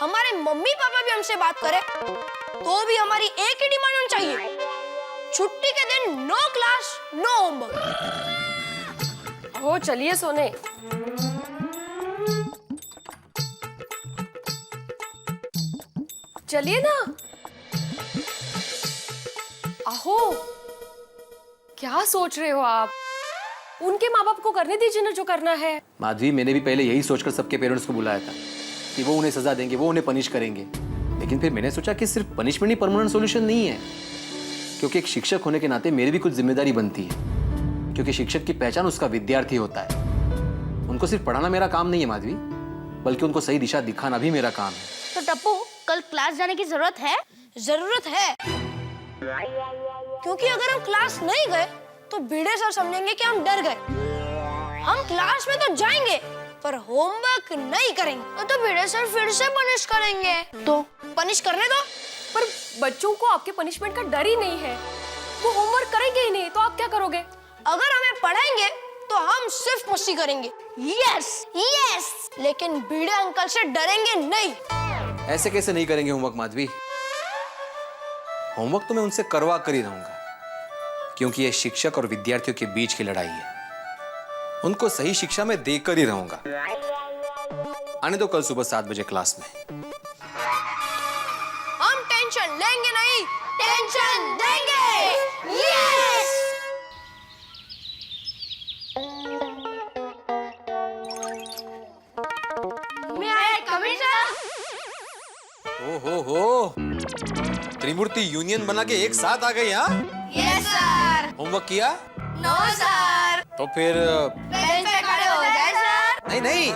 S8: हमारे मम्मी पापा भी हमसे बात करें तो भी हमारी एक ही डिमांड होनी चाहिए, छुट्टी के दिन नो क्लास नो होमवर्क।
S4: हो चलिए सोने। चलिए ना। आहो, क्या सोच रहे हो आप? उनके माँ बाप को करने दीजिए ना जो करना है।
S3: माधवी, मैंने भी पहले यही सोचकर सबके पेरेंट्स को बुलाया था कि वो उन्हें सजा देंगे, वो उन्हें पनिश करेंगे। लेकिन फिर मैंने सोचा कि सिर्फ पनिशमेंट ही परमानेंट सॉल्यूशन नहीं है, क्योंकि एक शिक्षक होने के नाते मेरी भी कुछ जिम्मेदारी बनती है, क्योंकि शिक्षक की पहचान उसका विद्यार्थी होता है। उनको सिर्फ पढ़ाना मेरा काम नहीं है माधवी, बल्कि उनको सही दिशा दिखाना भी मेरा काम है।
S8: तो टप्पू, कल क्लास जाने की जरूरत है? जरूरत है, क्योंकि अगर हम क्लास नहीं गए तो भिड़े सर समझेंगे कि हम डर गए। हम क्लास में तो जाएंगे पर होमवर्क नहीं करेंगे तो भिड़े सर फिर से पनिश करेंगे। तो पनिश करने दो।
S4: पर बच्चों को आपके पनिशमेंट का डर ही नहीं है, वो होमवर्क करेंगे ही नहीं, तो आप क्या करोगे?
S8: अगर हमें पढ़ाएंगे तो हम सिर्फ मस्ती करेंगे। यस यस, लेकिन भिड़े अंकल से डरेंगे नहीं।
S3: ऐसे कैसे नहीं करेंगे होमवर्क माधवी? होमवर्क तो मैं उनसे करवा कर ही रहूंगा, क्योंकि ये शिक्षक और विद्यार्थियों के बीच की लड़ाई है। उनको सही शिक्षा में देकर ही रहूंगा। आने दो कल सुबह 7 बजे क्लास में।
S8: हम टेंशन लेंगे नहीं, टेंशन देंगे। यस। मैं आया कमिश्नर।
S3: हो त्रिमूर्ति यूनियन बना के एक साथ आ गई। हाँ,
S8: यस सर।
S3: होमवर्क किया?
S8: No sir.
S3: तो फिर
S8: बेंच पे खड़े हो जाए सर।
S3: नहीं,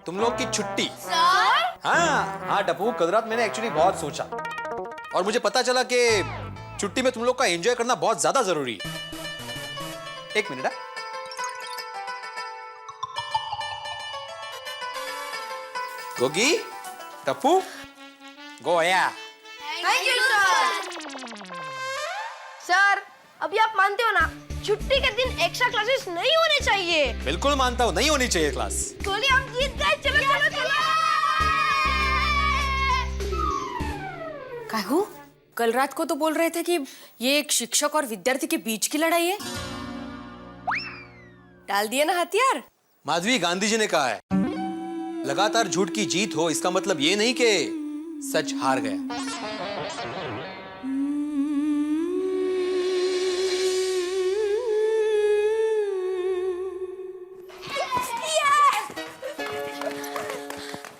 S3: तुम लोग की छुट्टी।
S8: सर?
S3: हाँ टप्पू, कल रात मैंने एक्चुअली बहुत सोचा और मुझे पता चला कि छुट्टी में तुम लोग का एंजॉय करना बहुत ज्यादा जरूरी है। एक मिनट। गोगी, टप्पू, गोया।
S8: Thank you sir. सर, अभी आप मानते हो ना, छुट्टी के दिन एक्स्ट्रा क्लासेस नहीं होने चाहिए।
S3: बिल्कुल मानता हूँ, नहीं होनी चाहिए क्लास।
S8: गोली, हम जीत गए। चलो चलो चलो।
S4: काहू, कल रात को तो बोल रहे थे कि ये एक शिक्षक और विद्यार्थी के बीच की लड़ाई है। डाल दिया ना हथियार।
S3: माधवी, गांधी जी ने कहा है, लगातार झूठ की जीत हो इसका मतलब ये नहीं कि सच हार गया।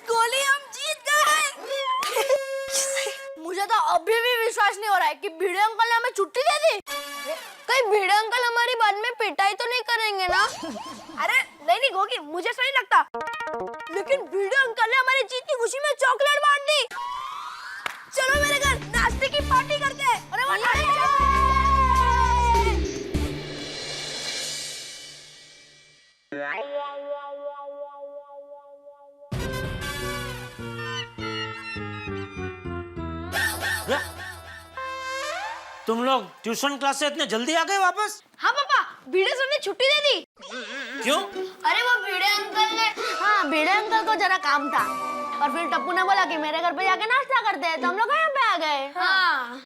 S8: गोली, हम जीत गए। मुझे तो अभी भी विश्वास नहीं हो रहा है कि भिड़े अंकल ने हमें छुट्टी दे दी। कहीं भिड़े अंकल हमारी बाद में पिटाई तो नहीं करेंगे ना? अरे नहीं गोगी, मुझे सही लगता। लेकिन भिड़े अंकल ने हमारी जीत की खुशी में चॉकलेट बांट दी। चलो मेरे घर नाश्ते की पार्टी करते हैं। अरे वो
S1: तुम लोग ट्यूशन क्लास से इतने जल्दी आ गए वापस?
S8: हाँ पापा, भिड़े सर ने छुट्टी दे दी।
S1: क्यों?
S8: अरे वो भिड़े अंकल ने, हाँ भिड़े अंकल को जरा काम था और फिर टप्पू ने बोला कि मेरे घर पे जाके नाश्ता करते हैं, तो हम लोग यहाँ पे आ गए। हाँ।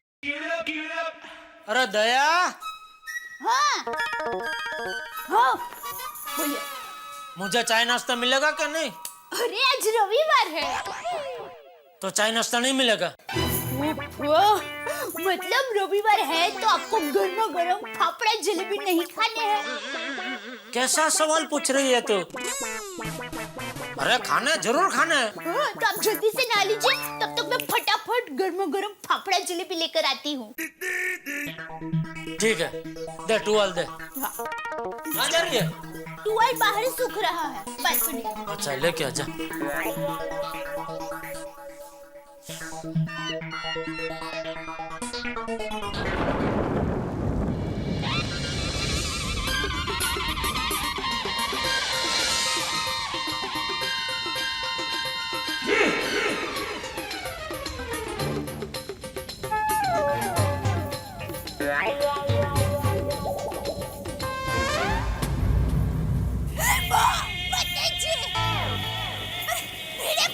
S1: अरे दया।
S8: हाँ। हाँ। बोलिए।
S1: मुझे चाय नाश्ता मिलेगा क्या नहीं?
S8: अरे आज रविवार है।
S1: तो चाय नाश्ता नहीं मिलेगा?
S8: मतलब रविवार है तो आपको गर्मा गर्म फाफड़ा जलेबी नहीं खाने हैं?
S1: कैसा सवाल पूछ रही है तू? अरे खाने जरूर खाने।
S8: तो आप जल्दी से ना लीजिए, तब तक मैं फटाफट गर्मा गर्म फाफड़ा जलेबी लेकर आती हूँ।
S1: ठीक है, दे टुवाल दे। कहाँ जा रही है?
S8: टुवाल बाहर सूख रहा है, बालकनी।
S1: अच्छा लेके आजा।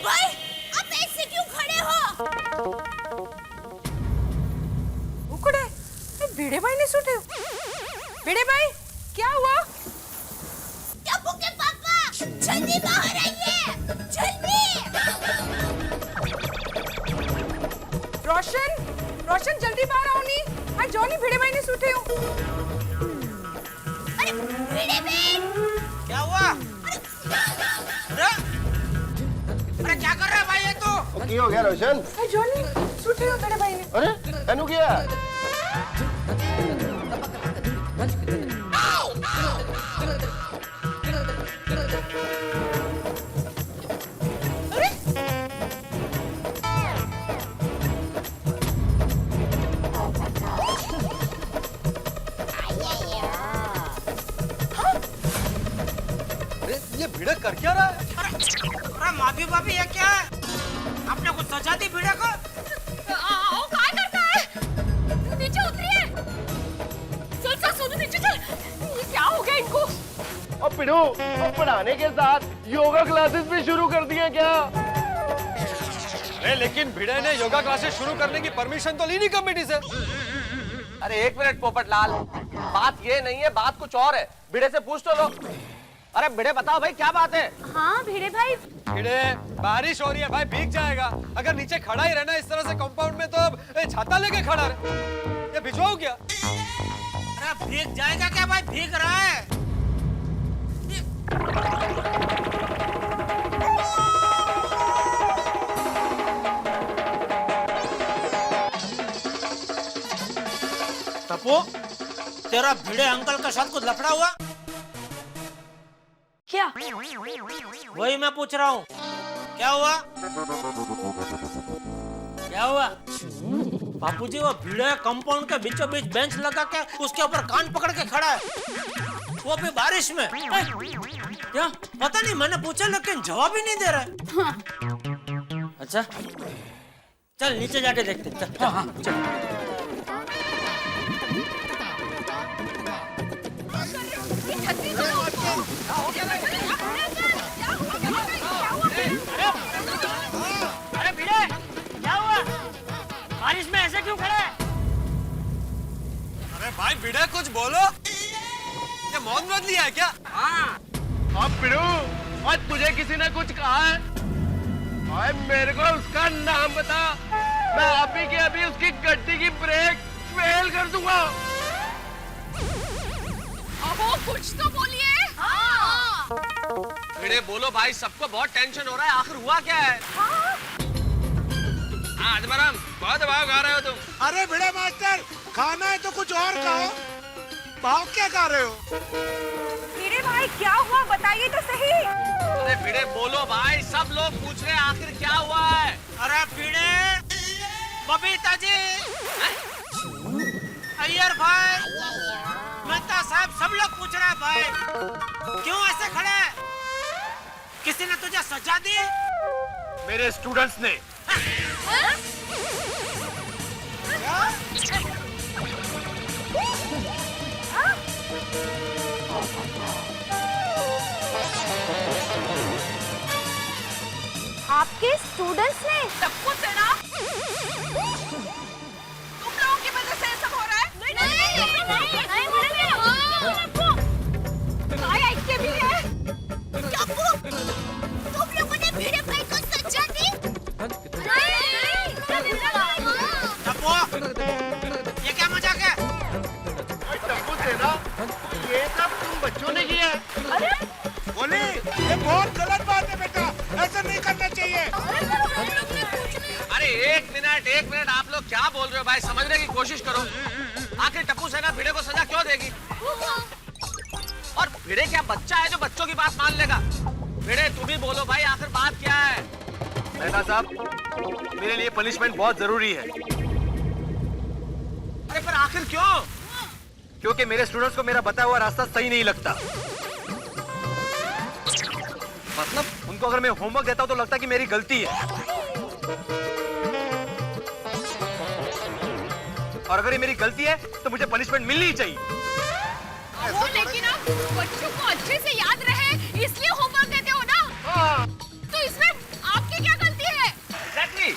S8: भाई, आप ऐसे क्यों खड़े हो?
S10: भिड़े भाई ने सूटे। भिड़े भाई, क्या हुआ?
S8: टप्पू के पापा, जल्दी बाहर आइए, जल्दी।
S10: रोशन जल्दी बाहर आओ नी। हाँ जॉनी भिड़े भाई ने सूटे हो।
S8: अरे
S1: क्या हुआ? अरे क्या कर रहा है भाई ये तू?
S6: की हो गया रोशन? अरे एनु किया?
S9: अरे ये भिड़े कर क्या रहा है?
S1: अरे माफी भाभी ये क्या है? आपने कुछ सजा दी भिड़े को?
S4: आओ क्या करता है? नीचे उतरिए। चल सोनू नीचे चल। ये क्या हो गया इनको?
S6: अब पिड़ू, अब पढ़ाने के साथ योगा क्लासेस भी शुरू कर दिए क्या?
S9: अरे लेकिन भिड़े ने योगा क्लासेस शुरू करने की परमिशन तो ली नहीं कमेटी से।
S3: अरे एक मिनट पोपटलाल, बात ये नहीं है, बात कुछ और है। भिड़े से पूछ तो लो। अरे भिड़े बताओ भाई क्या बात है?
S4: हाँ भिड़े भाई।
S9: भिड़े बारिश हो रही है भाई, भीग जाएगा। अगर नीचे खड़ा ही रहना इस तरह से कंपाउंड में तो अब छाता लेके खड़ा रहे। ये भिजवाओ क्या?
S1: अरे भीग जाएगा क्या भाई? भीग रहा है। टप्पू, तेरा भिड़े अंकल के साथ कुछ लफड़ा हुआ?
S8: क्या?
S1: वही मैं पूछ रहा हूँ, क्या हुआ? क्या हुआ? बापूजी वो भिड़े कंपाउंड के बीचों बीच बेंच लगा के उसके ऊपर कान पकड़ के खड़ा है, वो भी बारिश में। क्या पता नहीं, मैंने पूछा लेकिन जवाब ही नहीं दे रहा है। अच्छा चल नीचे जाके देखते हैं। चल, चल। अरे भिड़े क्या हुआ? बारिश में ऐसे क्यों खड़ा है?
S9: अरे भाई भिड़े कुछ बोलो। ये मौन व्रत लिया है क्या?
S6: अब पिड़ू, आज तुझे किसी ने कुछ कहा है? और मेरे को उसका नाम बता, मैं अभी के अभी उसकी गड्डी की ब्रेक फेल कर दूंगा।
S4: अहो कुछ तो बोलिए। हाँ।
S3: भिड़े बोलो भाई, सबको बहुत टेंशन हो रहा है, आखिर हुआ क्या है? हाँ आजमराम, बहुत भाव खा रहे हो तुम।
S7: अरे भिड़े मास्टर, खाना है तो कुछ और खाओ। भाव क्या खा रहे हो?
S4: भिड़े भाई क्या हुआ बताइए तो सही।
S3: अरे भिड़े बोलो भाई, सब लोग पूछ रहे हैं आखिर क्या हुआ है?
S1: अरे भिड़े, बबीता जी, अय्यर भाई, मेहता साहब, सब लोग पूछ रहे हैं भाई क्यों ऐसे खड़े हैं? किसी ने तुझे सजा दी?
S6: मेरे स्टूडेंट्स ने।
S4: आपके स्टूडेंट्स ने? सब कुछ है ना? तुम लोगों की वजह से सब हो रहा है? नहीं ऐसे भी है। टप्पू, तुम लोगों ने भिड़े भाई को सजा दी?
S1: टप्पू, ये क्या मजाक है?
S6: टप्पू सेना, ये सब तुम बच्चों ने किया है।
S7: बोली, ये बहुत गलत बात है बेटा, ऐसा नहीं करना चाहिए।
S3: अरे एक मिनट, आप लोग क्या बोल रहे हो भाई? समझने की कोशिश करो। आखिर टप्पू सेना भिड़े को सजा क्यों देगी? और भिड़े क्या बच्चा है जो बच्चों की बात मान लेगा? भिड़े तुम ही बोलो भाई, आखिर बात क्या है?
S6: मेहता साहब, मेरे लिए पनिशमेंट बहुत जरूरी है।
S3: अरे पर आखिर क्यों?
S6: क्योंकि मेरे स्टूडेंट्स को मेरा बताया हुआ रास्ता सही नहीं लगता। मतलब उनको अगर मैं होमवर्क देता हूं तो लगता है कि मेरी गलती है, और अगर ये मेरी गलती है तो मुझे पनिशमेंट मिलनी ही चाहिए।
S4: वो लेकिन आप बच्चों को अच्छे से याद रहे इसलिए होमवर्क देते हो ना? तो इसमें आपकी क्या गलती है?
S3: Exactly.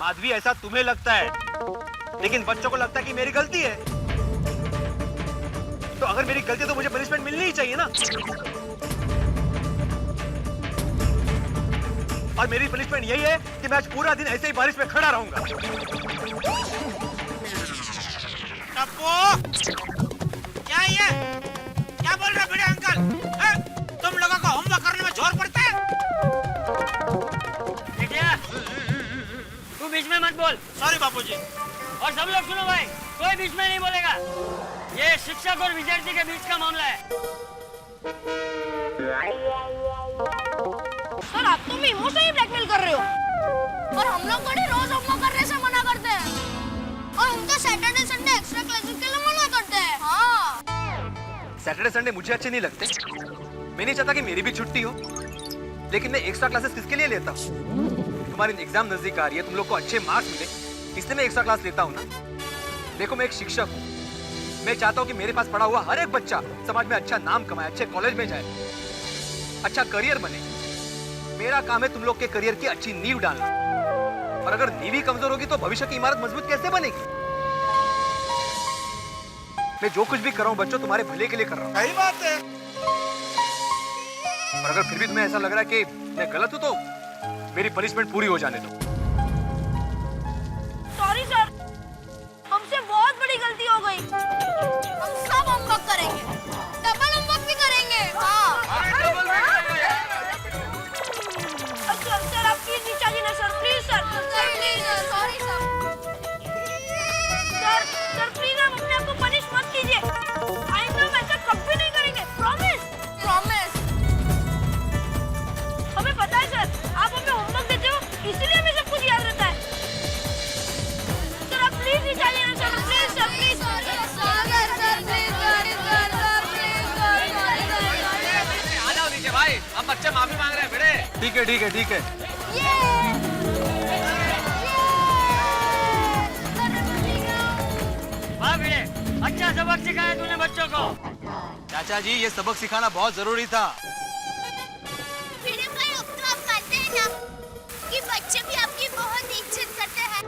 S6: माधवी, ऐसा तुम्हें लगता है, लेकिन बच्चों को लगता है कि मेरी गलती है। तो अगर मेरी गलती है तो मुझे पनिशमेंट मिलनी ही चाहिए ना। और मेरी पनिशमेंट यही है कि मैं आज पूरा दिन ऐसे ही बारिश में खड़ा रहूंगा।
S1: टप्पू, क्या ये क्या बोल रहे बड़े अंकल हैं? तुम लोगों को होमवर्क करने में जोर पड़ता है?
S11: तू बीच में मत बोल।
S1: सॉरी बापूजी।
S11: और सब लोग सुनो भाई, कोई बीच में नहीं बोलेगा। ये शिक्षक और विद्यार्थी के बीच का मामला है।
S8: सर आप तो इमोशनली ब्लैकमेल कर रहे हो। और हम लोग बड़े रोज होमवर्क करने से मना करते हैं और हम तो सैटरडे संडे एक्स्ट्रा क्लासेस के लिए मना करते हैं। हाँ
S3: सैटरडे संडे मुझे अच्छे नहीं लगते। मैं नहीं चाहता कि मेरी भी छुट्टी हो, लेकिन मैं एक्स्ट्रा क्लासेस किसके लिए लेता हूँ? तुम्हारी एग्जाम नजदीक आ रही है, तुम लोग को अच्छे मार्क्स मिले, इसलिए मैं एक्स्ट्रा क्लास लेता हूँ ना। देखो मैं एक शिक्षक हूँ, मैं चाहता हूँ कि मेरे पास पढ़ा हुआ हर एक बच्चा समाज में अच्छा नाम कमाए, अच्छे कॉलेज में जाए, अच्छा करियर बने। मेरा काम है तुम लोग के करियर की अच्छी नींव डालना। और अगर नींव ही कमजोर होगी तो भविष्य की इमारत मजबूत कैसे बनेगी? मैं जो कुछ भी कर रहा हूँ बच्चों तुम्हारे भले के लिए कर रहा हूँ।
S7: सही बात है।
S3: और अगर फिर भी तुम्हें ऐसा लग रहा है कि मैं गलत हूँ तो मेरी पनिशमेंट पूरी हो जाने दो।
S8: सॉरी सर, हमसे बहुत बड़ी गलती हो गई। हम सब होमवर्क करेंगे, डबल होमवर्क भी करेंगे। हाँ सर आप प्लीज नीचा जी ना sir, please sir please sir, sorry sir. Sir please आप अपने आप को पनिश मत कीजिए। आइंदा हम ऐसा कभी नहीं करेंगे, प्रॉमिस प्रॉमिस। हमें पता है सर, आप हमें होमवर्क देते हो इसीलिए हमें सब कुछ याद रहता है। सर आप प्लीज नीचा जी ना sir, please sir please sir please
S9: आ जाओ नीचे भाई, अब बच्चे माफी मांग रहे हैं भिड़े।
S3: ठीक है ठीक है ठीक है।
S11: वाह भिड़े, अच्छा सबक सिखाया तूने बच्चों को।
S3: चाचा जी ये सबक सिखाना बहुत जरूरी था।
S8: फिर भाई अब तो आप मानते हैं ना कि बच्चे भी आपकी बहुत इज्जत करते हैं,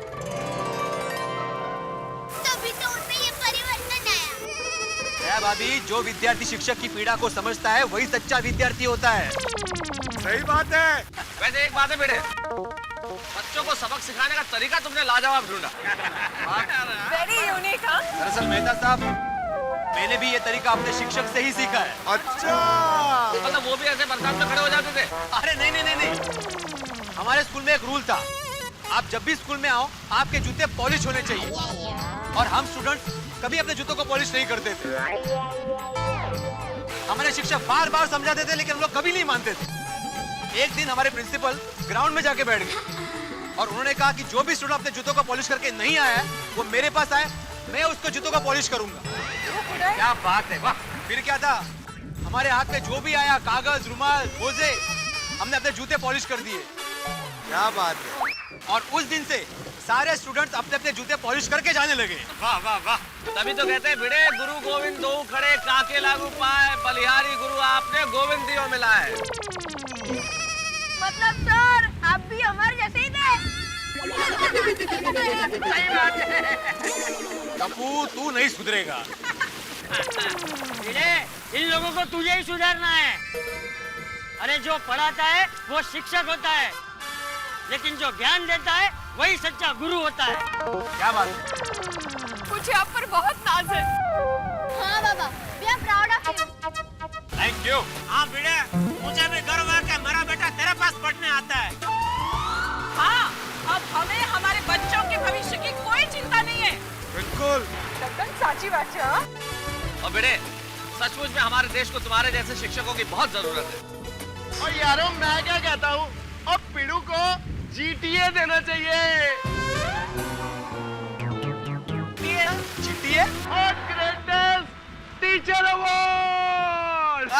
S8: तभी तो उनमें ये परिवर्तन आया।
S3: भाभी, जो विद्यार्थी शिक्षक की पीड़ा को समझता है वही सच्चा विद्यार्थी होता है।
S7: सही बात है।
S9: वैसे एक बात है बेटे, बच्चों को सबक सिखाने का तरीका तुमने लाजवाब ढूंढा।
S4: Very unique. हाँ
S3: दरअसल मेहता साहब, मैंने भी ये तरीका अपने शिक्षक से ही सीखा है।
S7: अच्छा,
S9: मतलब वो भी ऐसे बरसात में खड़े हो जाते थे?
S3: अरे नहीं नहीं नहीं नहीं, हमारे स्कूल में एक रूल था, आप जब भी स्कूल में आओ आपके जूते पॉलिश होने चाहिए। और हम स्टूडेंट्स कभी अपने जूतों को पॉलिश नहीं करते थे। हमारे शिक्षक बार बार समझाते थे लेकिन हम लोग कभी नहीं मानते थे। एक दिन हमारे प्रिंसिपल ग्राउंड में जाके बैठ गए और उन्होंने कहा कि जो भी स्टूडेंट अपने जूतों को पॉलिश करके नहीं आया है वो मेरे पास आए, मैं उसको जूतों का पॉलिश करूंगा।
S9: क्या बात है, वाह।
S3: फिर क्या था, हमारे हाथ में जो भी आया, कागज, रुमाल, मोजे, हमने अपने जूते पॉलिश कर दिए।
S7: क्या बात है।
S3: और उस दिन से सारे स्टूडेंट्स अपने अपने जूते पॉलिश करके जाने लगे।
S9: वाह वाह वाह। तभी तो कहते हैं भिड़े, गुरु गोविंद दो खड़े, काके लागू पाए, बलिहारी गुरु आपने गोविंद दियो मिला है।
S8: मतलब सर आप भी हमारे जैसे ही थे।
S9: सही बात है।
S3: टप्पू, तू नहीं सुधरेगा।
S11: भिड़े, इन लोगों को तुझे ही सुधारना है। अरे जो पढ़ाता है वो शिक्षक होता है, लेकिन जो ज्ञान देता है वही सच्चा गुरु होता है।
S3: क्या बात है?
S4: मुझे आप पर बहुत नाज है।
S8: हाँ बाबा, we are proud of you.
S9: Thank you.
S1: हाँ भिड़े, मुझे भी गर्व है कि मेरा बेटा तेरे पास पढ़ने आता है।
S10: हाँ, अब हमें हमारे बच्चों के भविष्य की कोई चिंता नहीं है।
S7: बिल्कुल।
S10: साची बात है।
S9: और बेटे, सचमुच में हमारे देश को तुम्हारे जैसे शिक्षकों की बहुत जरूरत है।
S6: और यारों मैं क्या कहता हूँ, अब पिड़ू को GTA देना चाहिए।
S3: चिट्ठी है?
S6: और ग्रेटेस्ट टीचर अवार्ड।